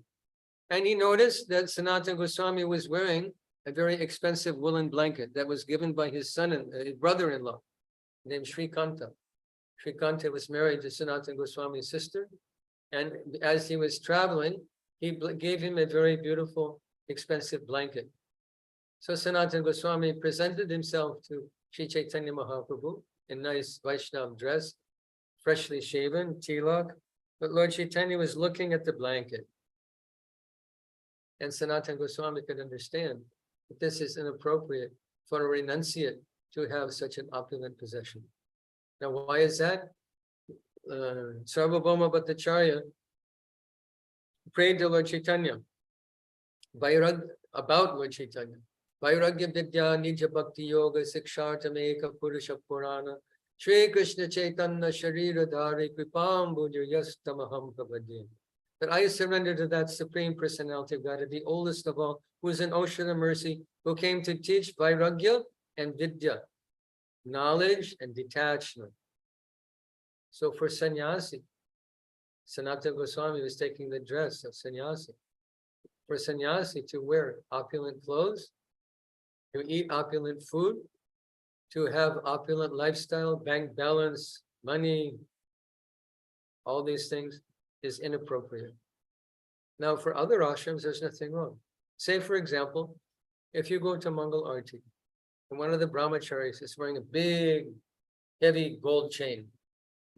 And he noticed that Sanatana Goswami was wearing a very expensive woolen blanket that was given by his son and his brother-in-law named Sri Kanta. Sri Kanta was married to Sanatana Goswami's sister. And as he was traveling, he gave him a very beautiful, expensive blanket. So Sanatana Goswami presented himself to Sri Chaitanya Mahaprabhu in nice Vaishnava dress, freshly shaven, tilak. But Lord Chaitanya was looking at the blanket. And Sanatana Goswami could understand that this is inappropriate for a renunciate to have such an opulent possession. Now, why is that? Sarva-bhauma Bhattacharya prayed to Lord Chaitanya about Lord Chaitanya. Vairagya Vidya Nija Bhakti Yoga Sikshartameka Purusha Purana Shri Krishna Chaitanya Sharira Dhari Kripambuja Yastamaham Prabhadya. That I surrender to that Supreme Personality of God, the oldest of all, who is an ocean of mercy, who came to teach Vairagya and Vidya, knowledge and detachment. So for sannyasi, Sanatana Goswami was taking the dress of sannyasi. For sannyasi to wear opulent clothes, to eat opulent food, to have opulent lifestyle, bank balance, money, all these things is inappropriate. Now for other ashrams, there's nothing wrong. Say for example, if you go to Mangal Arti, and one of the brahmacharis is wearing a big, heavy gold chain,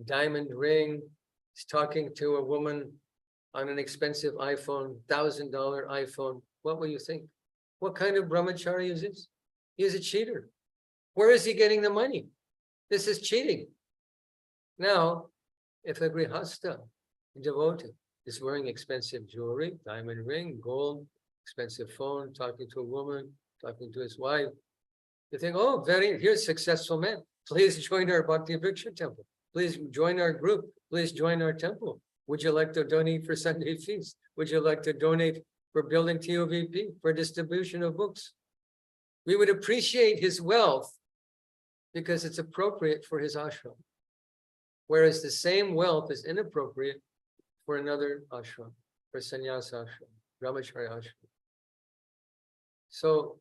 diamond ring, he's talking to a woman on an expensive iPhone, $1,000 iPhone, what will you think? What kind of brahmachari is this? He is a cheater. Where is he getting the money? This is cheating. Now, if a grihastha, a devotee, is wearing expensive jewelry, diamond ring, gold, expensive phone, talking to a woman, talking to his wife, you think, oh, here's a successful man. Please join our Bhakti Vriksha temple. Please join our group. Please join our temple. Would you like to donate for Sunday feast? Would you like to donate for building TOVP, for distribution of books? We would appreciate his wealth because it's appropriate for his ashram. Whereas the same wealth is inappropriate for another ashram, for sannyas ashram, brahmachari ashram. So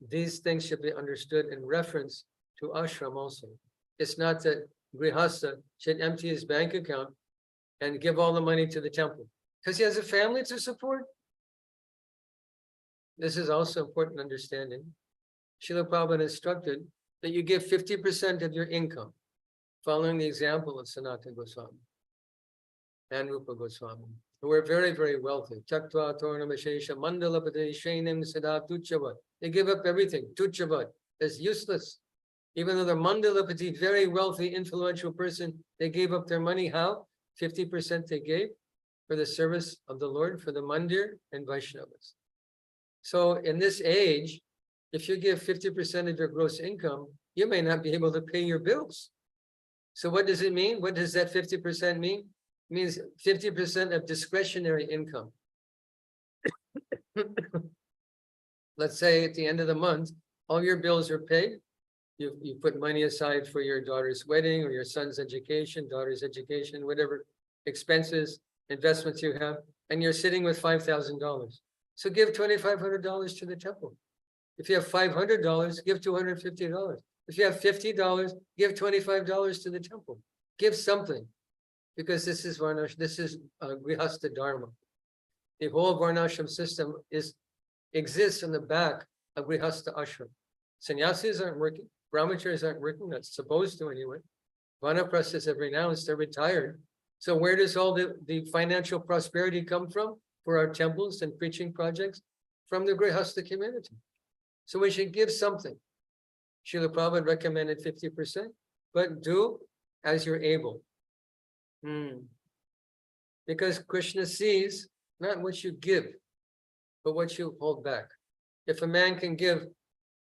these things should be understood in reference to ashram also. It's not that grihastha should empty his bank account and give all the money to the temple because he has a family to support. This is also important understanding. Srila Prabhupada instructed that you give 50% of your income, following the example of Sanatana Goswami and Rupa Goswami, who were very, very wealthy. Chaktva Tornamashesha Mandalapade Shainim Siddha Tuchavat. They give up everything. Tuchavat is useless. Even though they're Mandalapati, very wealthy, influential person, they gave up their money. How? 50% they gave for the service of the Lord, for the mandir and Vaishnavas. So in this age, if you give 50% of your gross income, you may not be able to pay your bills. So what does it mean? What does that 50% mean? It means 50% of discretionary income. Let's say at the end of the month, all your bills are paid. You put money aside for your daughter's wedding or your son's education, daughter's education, whatever expenses, investments you have, and you're sitting with $5,000. So give $2,500 to the temple. If you have $500, give $250. If you have $50, give $25 to the temple. Give something, because this is Varnash, this is Grihastha Dharma. The whole Varnashram system exists in the back of Grihastha Ashram. Sannyasis aren't working, brahmacharis aren't working, not supposed to anyway. Vanaprasthas have renounced, they're retired. So where does all the financial prosperity come from for our temples and preaching projects? From the Grihastha community. So we should give something. Srila Prabhupada recommended 50%, but do as you're able. Because Krishna sees not what you give, but what you hold back. If a man can give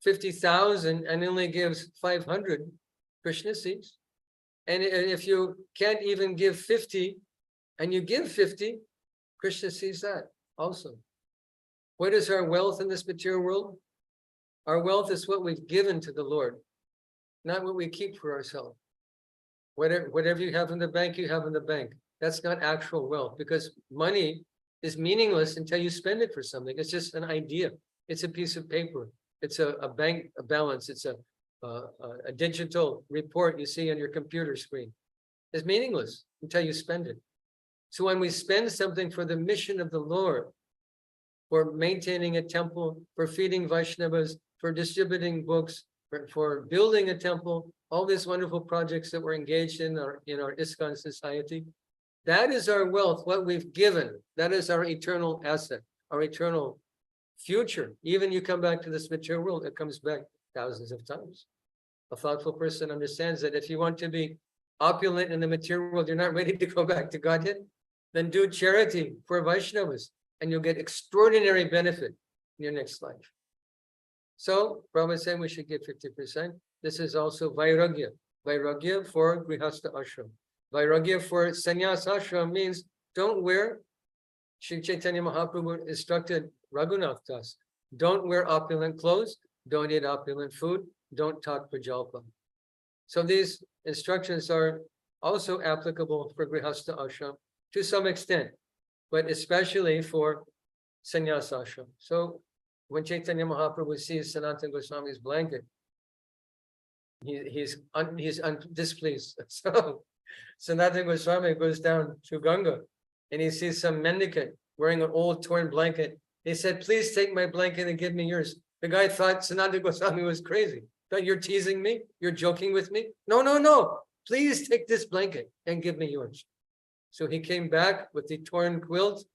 50,000 and only gives 500, Krishna sees. And if you can't even give 50 and you give 50, Krishna sees that also. What is our wealth in this material world? Our wealth is what we've given to the Lord, not what we keep for ourselves. Whatever you have in the bank, you have in the bank. That's not actual wealth, because money is meaningless until you spend it for something. It's just an idea. It's a piece of paper. It's a bank balance. It's a digital report you see on your computer screen. It's meaningless until you spend it. So when we spend something for the mission of the Lord, for maintaining a temple, for feeding Vaishnavas, for distributing books, for building a temple, all these wonderful projects that we're engaged in our ISKCON society, that is our wealth, what we've given. That is our eternal asset, our eternal future. Even you come back to this material world, it comes back thousands of times. A thoughtful person understands that if you want to be opulent in the material world, you're not ready to go back to Godhead, then do charity for Vaishnavas, and you'll get extraordinary benefit in your next life. So, Prabhupada said we should give 50%. This is also Vairagya. Vairagya for Grihastha Ashram. Vairagya for Sannyas Ashram means don't wear, Sri Chaitanya Mahaprabhu instructed Raghunath Das, don't wear opulent clothes, don't eat opulent food, don't talk prajalpa. So these instructions are also applicable for Grihastha Ashram to some extent, but especially for Sannyas Ashram. So when Chaitanya Mahaprabhu sees Sanatana Goswami's blanket, he's displeased. So Sanatana Goswami goes down to Ganga and he sees some mendicant wearing an old torn blanket. He said, please take my blanket and give me yours. The guy thought Sanatana Goswami was crazy. Thought, you're teasing me? You're joking with me? No, no, no. Please take this blanket and give me yours. So he came back with the torn quilt,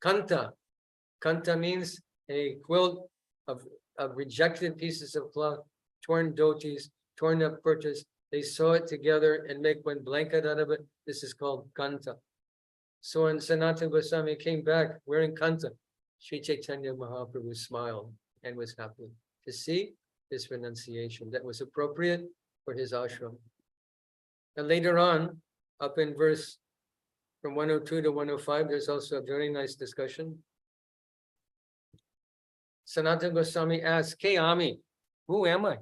Katha. Katha means a quilt of rejected pieces of cloth, torn dhotis, torn up kurtas. They sew it together and make one blanket out of it. This is called Katha. So when Sanatana Goswami came back wearing Katha, Sri Chaitanya Mahaprabhu smiled and was happy to see this renunciation that was appropriate for his ashram. And later on, up in verse from 102 to 105, there's also a very nice discussion. Sanatana Goswami asks, K. Ami, who am I?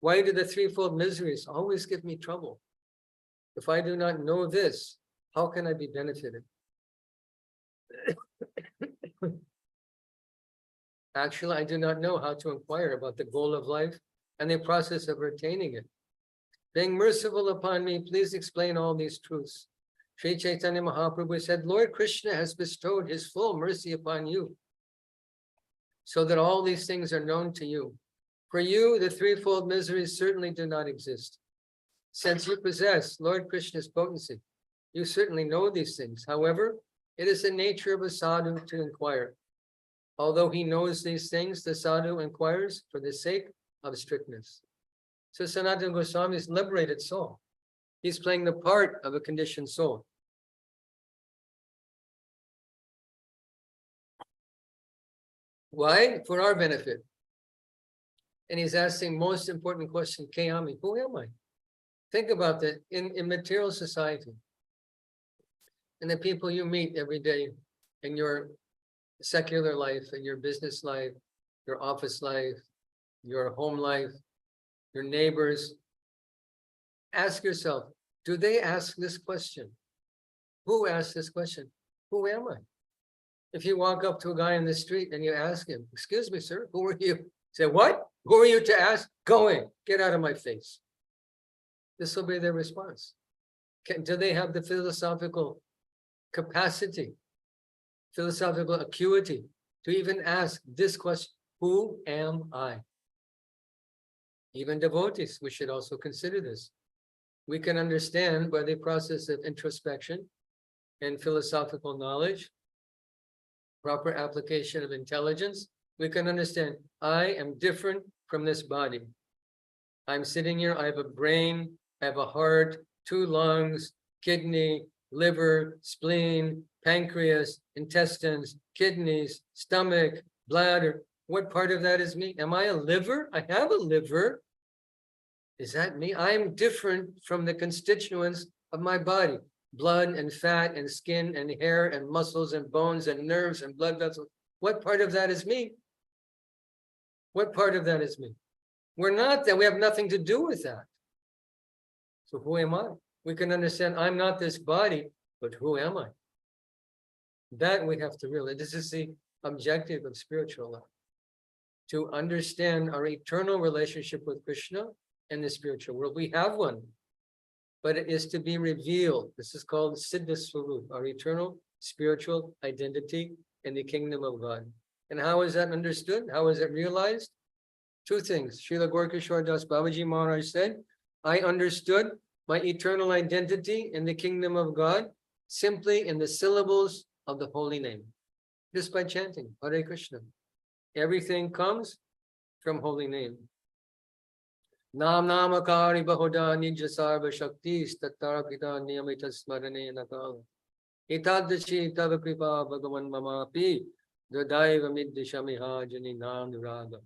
Why do the threefold miseries always give me trouble? If I do not know this, how can I be benefited? Actually, I do not know how to inquire about the goal of life and the process of attaining it. Being merciful upon me, please explain all these truths. Sri Chaitanya Mahaprabhu said, Lord Krishna has bestowed his full mercy upon you, so that all these things are known to you. For you, the threefold miseries certainly do not exist. Since you possess Lord Krishna's potency, you certainly know these things. However, it is the nature of a sadhu to inquire. Although he knows these things, the sadhu inquires for the sake of strictness. So Sanatana Goswami is liberated soul. He's playing the part of a conditioned soul. Why? For our benefit. And he's asking most important question, Kayami, who am I? Think about that in material society. And the people you meet every day in your secular life, in your business life, your office life, your home life, your neighbors. Ask yourself, do they ask this question? Who asks this question? Who am I? If you walk up to a guy in the street and you ask him, excuse me, sir, who are you? Say, what? Who are you to ask? Go in, get out of my face. This will be their response. Do they have the philosophical capacity, philosophical acuity to even ask this question, who am I? Even devotees, we should also consider this. We can understand by the process of introspection and philosophical knowledge, proper application of intelligence, we can understand I am different from this body. I'm sitting here, I have a brain, I have a heart, 2 lungs, kidney, liver, spleen, pancreas, intestines, kidneys, stomach, bladder. What part of that is me? Am I a liver? I have a liver. Is that me? I'm different from the constituents of my body. Blood and fat and skin and hair and muscles and bones and nerves and blood vessels. What part of that is me? What part of that is me? We're not that. We have nothing to do with that. So who am I? We can understand I'm not this body, but who am I? That we have to realize. This is the objective of spiritual life. To understand our eternal relationship with Krishna and the spiritual world. We have one, but it is to be revealed. This is called Siddha Swarup, our eternal spiritual identity in the kingdom of God. And how is that understood? How is it realized? Two things. Srila Gaurkishore Das Babaji Maharaj said, I understood my eternal identity in the kingdom of God simply in the syllables of the holy name. Just by chanting Hare Krishna. Everything comes from holy name. Nam namakari bahuda nija sarva shaktis tattarakita niyamita smarane nakala. Itadashi tava kripa bhagavan mamapi dodaiva middishamiha jani nanduraga.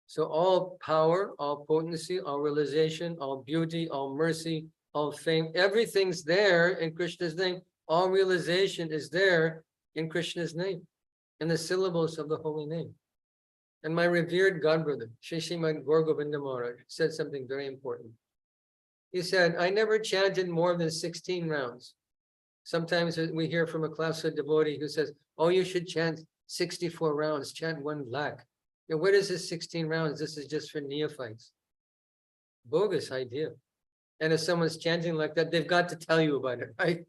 So all power, all potency, all realization, all beauty, all mercy, all fame, everything's there in Krishna's name. All realization is there in Krishna's name, in the syllables of the holy name. And my revered godbrother, Srimad Gaur Govinda Maharaj, said something very important. He said, I never chanted more than 16 rounds. Sometimes we hear from a classical devotee who says, oh, you should chant 64 rounds, chant 1 lakh. Now, what is this 16 rounds? This is just for neophytes. Bogus idea. And if someone's chanting like that, they've got to tell you about it, right?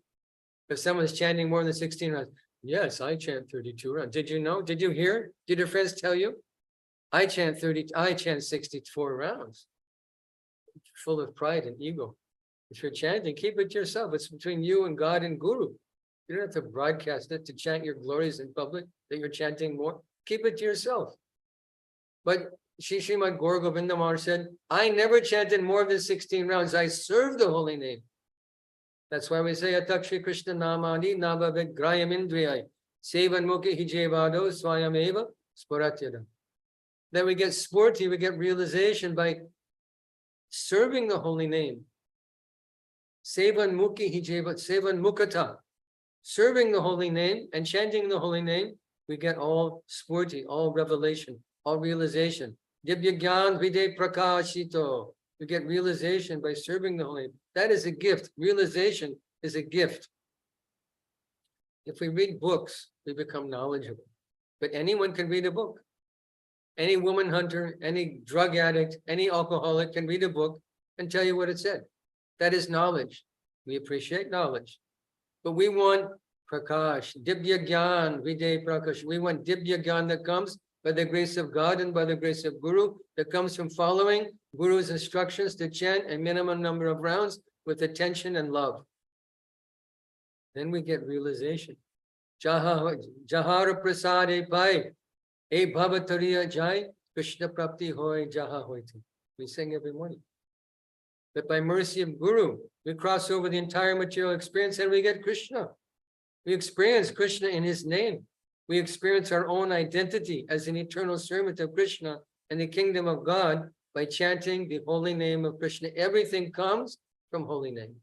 If someone's chanting more than 16 rounds, yes, I chant 32 rounds. Did you know? Did you hear? Did your friends tell you? I chant 64 rounds. Full of pride and ego. If you're chanting, keep it to yourself. It's between you and God and Guru. You don't have to broadcast it to chant your glories in public that you're chanting more. Keep it to yourself. But Srimad Gaur Govinda Maharaj said, I never chanted more than 16 rounds. I served the holy name. That's why we say Atakshri Krishna Namani Nabhavet Grayam Indriyai Sevan Mukhi Hijevado Swayameva Sporatyada. Then we get sporty, we get realization by serving the holy name. Sevan Mukhi Hijeva, Sevan Mukata. Serving the holy name and chanting the holy name, we get all sporty, all revelation, all realization. Divya Gyan Vide Prakashito. We get realization by serving the holy name. That is a gift. Realization is a gift. If we read books, we become knowledgeable. But anyone can read a book. Any woman hunter, any drug addict, any alcoholic can read a book and tell you what it said. That is knowledge. We appreciate knowledge. But we want Prakash, Dibya Gyan, Vide Prakash. We want Dibya Gyan that comes by the grace of God and by the grace of Guru, that comes from following Guru's instructions to chant a minimum number of rounds with attention and love. Then we get realization. Jahara Prasade Pai, E Bhavatariya Jai, Krishna Prapti Hoy Jaha Hoyti. We sing every morning. That by mercy of Guru, we cross over the entire material experience and we get Krishna. We experience Krishna in his name. We experience our own identity as an eternal servant of Krishna in the kingdom of God by chanting the holy name of Krishna. Everything comes from holy name.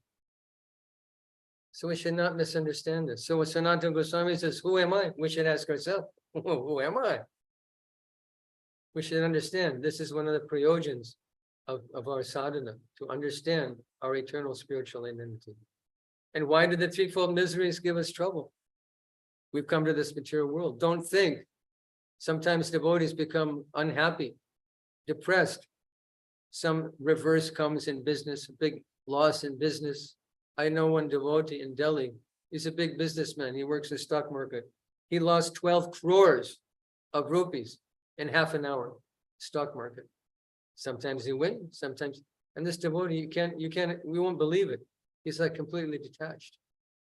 So we should not misunderstand this. So when Sanatana Goswami says, who am I? We should ask ourselves, who am I? We should understand this is one of the prayojans of our sadhana, to understand our eternal spiritual identity. And why do the threefold miseries give us trouble? We've come to this material world. Don't think. Sometimes devotees become unhappy, depressed. Some reverse comes in business, a big loss in business. I know one devotee in Delhi. He's a big businessman. He works in the stock market. He lost 12 crores of rupees in half an hour, stock market. Sometimes he wins, sometimes. And this devotee, we won't believe it. He's like completely detached.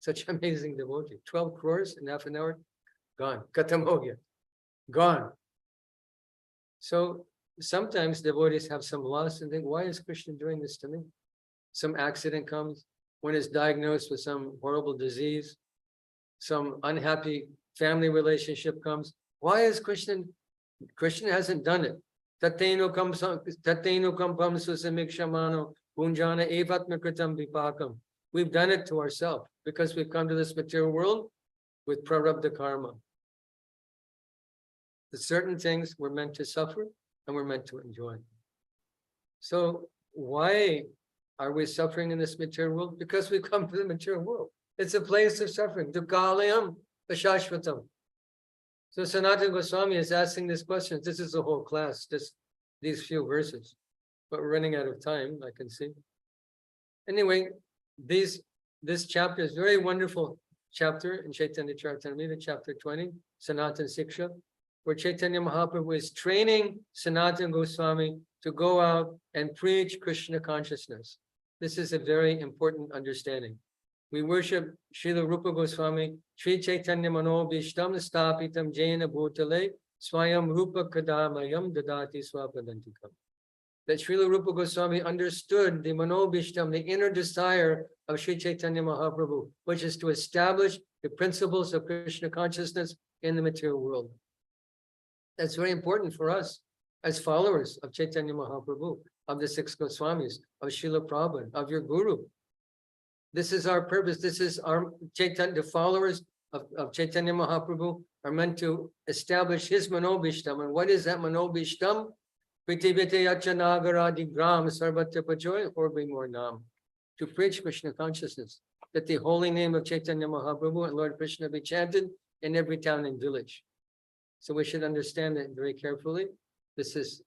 Such amazing devotee. 12 crores in half an hour, gone. Khatam ho gaya. Gone. So sometimes devotees have some loss and think, why is Krishna doing this to me? Some accident comes. one is diagnosed with some horrible disease, some unhappy family relationship comes. Why is Krishna hasn't done it? Tateno kam susamikshamano punjana evatma kritam vipakam. We've done it to ourselves because we've come to this material world with prarabdha karma. The certain things we're meant to suffer and we're meant to enjoy. So why are we suffering in this material world? Because we come to the material world. It's a place of suffering. Dukkalayam ashashvatam. So Sanatana Goswami is asking this question. This is the whole class, just these few verses. But we're running out of time, I can see. Anyway, this chapter is very wonderful chapter in Chaitanya Charitamrita, chapter 20, Sanatana Siksha, where Chaitanya Mahaprabhu is training Sanatana Goswami to go out and preach Krishna consciousness. This is a very important understanding. We worship Srila Rupa Goswami, Sri Chaitanya Mano Bhishtam Stapitam Jaina Bhutale Swayam Rupa Kadamayam Dadati Swapadantikam. That Srila Rupa Goswami understood the Mano Bhishtam, the inner desire of Sri Chaitanya Mahaprabhu, which is to establish the principles of Krishna consciousness in the material world. That's very important for us as followers of Chaitanya Mahaprabhu, of the six Goswamis, of Srila Prabhupada, of your Guru. This is our purpose. This is our Chaitanya, the followers of Chaitanya Mahaprabhu are meant to establish his Manobhishtam. And what is that Manobhishtam? Pritibhite Yachanagara Gram Sarva-drk or be more nam. To preach Krishna consciousness, that the holy name of Chaitanya Mahaprabhu and Lord Krishna be chanted in every town and village. So we should understand that very carefully. This is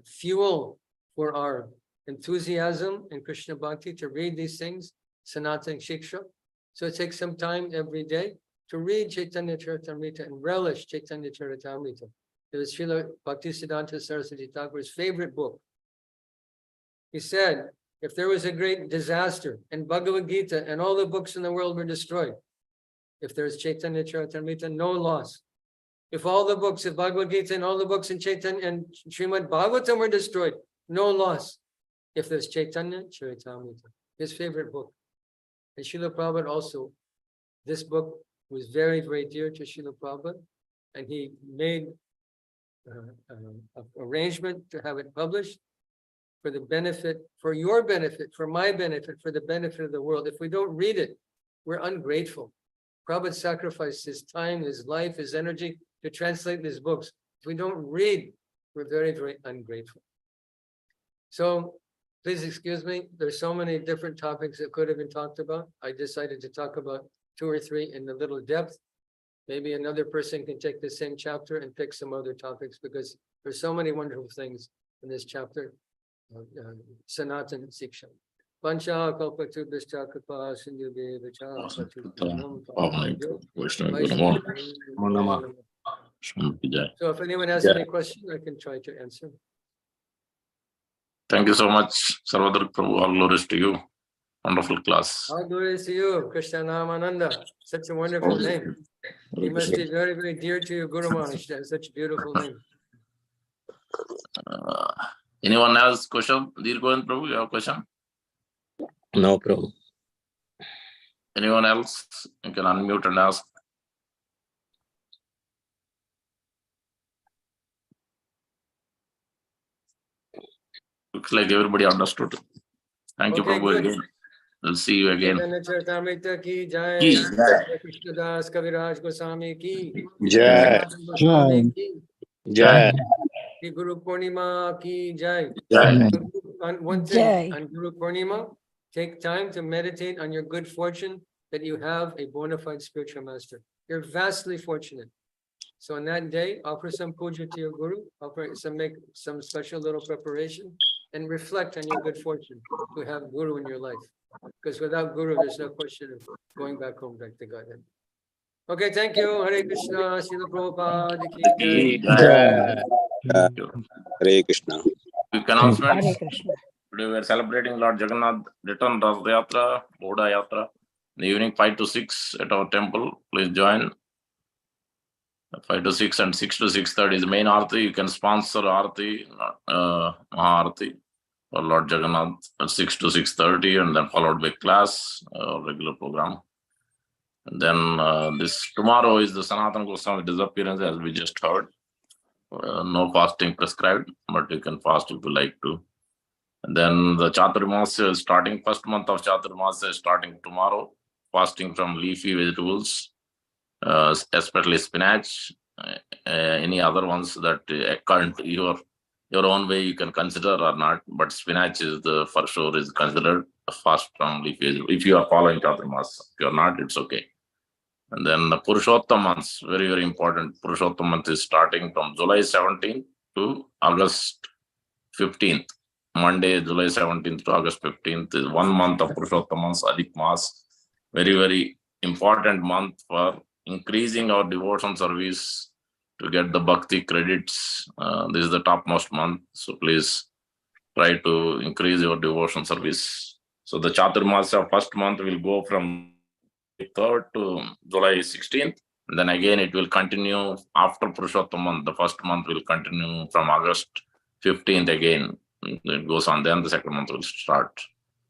fuel for our enthusiasm in Krishna Bhakti to read these things, Sanatana Shiksha. So it takes some time every day to read Chaitanya Charitamrita and relish Chaitanya Charitamrita. It was Srila Bhaktisiddhanta Saraswati Thakur's favorite book. He said, if there was a great disaster and Bhagavad Gita and all the books in the world were destroyed, if there's Chaitanya Charitamrita, no loss. If all the books of Bhagavad Gita and all the books in Chaitanya and Srimad Bhagavatam were destroyed, no loss. If there's Chaitanya Charitamrita, his favorite book. And Srila Prabhupada also, this book was very, very dear to Srila Prabhupada, and he made an arrangement to have it published for the benefit, for your benefit, for my benefit, for the benefit of the world. If we don't read it, we're ungrateful. Prabhupada sacrificed his time, his life, his energy to translate these books. If we don't read, we're very, very ungrateful. So please excuse me. There's so many different topics that could have been talked about. I decided to talk about 2 or 3 in a little depth. Maybe another person can take the same chapter and pick some other topics because there's so many wonderful things in this chapter. Sanatana Siksha. Pancha kalpatubhishta kripa sindhubhe vicha So if anyone has any question, I can try to answer. Thank you so much, Sarva-drk Prabhu. All glories to you. Wonderful class. All glories to you, Krishna Namananda. Such a wonderful name. He must be very, very dear to you, Guru Maharaj. That is such a beautiful name. Anyone has question? Dear Govind Prabhu, you have a question? No, Prabhu. Anyone else? You can unmute and ask. Looks like everybody understood. Thank you, Okay, Prabhu. good. Again. We'll see you again. Chaitanya Charitamrita ki jai. Ki jai. Krishnadas Kaviraj Goswami ki. Jai. Goswami ki. Jai. Ki Guru Purnima ki jai. Jai. One thing on Guru Purnima, take time to meditate on your good fortune that you have a bona fide spiritual master. You're vastly fortunate. So on that day, offer some puja to your Guru, make some special little preparation, and reflect on your good fortune to have Guru in your life. Because without Guru, there's no question of going back home, back to Godhead. Okay, thank you. Hare Krishna, Srila Prabhupada ki jai. Hare Krishna. Quick announcements. Hare Krishna. Today we are celebrating Lord Jagannath return Rath Yatra, Boda Yatra, in the evening 5 to 6 at our temple. Please join. 5 to 6 and 6 to 6:30 is the main Aarti. You can sponsor Aarti, Maha Aarti. for Lord Jagannath at 6 to 6:30, and then followed by class, regular program. And then this tomorrow is the Sanatana Goswami disappearance, as we just heard. No fasting prescribed, but you can fast if you like to. And then the Chaturmasya is starting, first month of Chaturmasya is starting tomorrow, fasting from leafy vegetables, especially spinach, any other ones that current your own way you can consider or not, but spinach is for sure is considered a fast from leafy vegetables. If you are following Chaturmasya, if you are not, it's okay. And then the Purushottam months, very, very important. Purushottam month is starting from July 17th to August 15th. Monday, July 17th to August 15th is 1 month of Purushottam months, Adhik Mas. Very, very important month for increasing our devotion service to get the bhakti credits. This is the topmost month. So please try to increase your devotion service. So the Chaturmasya first month will go from 3rd to July 16th. And then again, it will continue after Purushottam month. The first month will continue from August 15th again. It goes on, then the second month will start.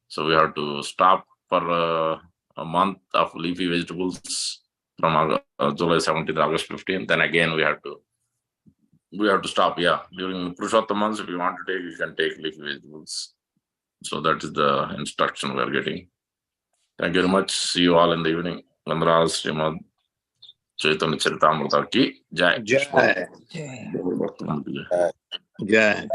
So we have to stop for a month of leafy vegetables from July 17th to August 15th. Then again, we have to stop. Yeah, during Purushottam months, if you want to take, you can take leafy vegetables. So that is the instruction we are getting. Thank you very much. See you all in the evening. Vandana Srimad Chaitanya Charitamrita ki Jai. Jai. Jai.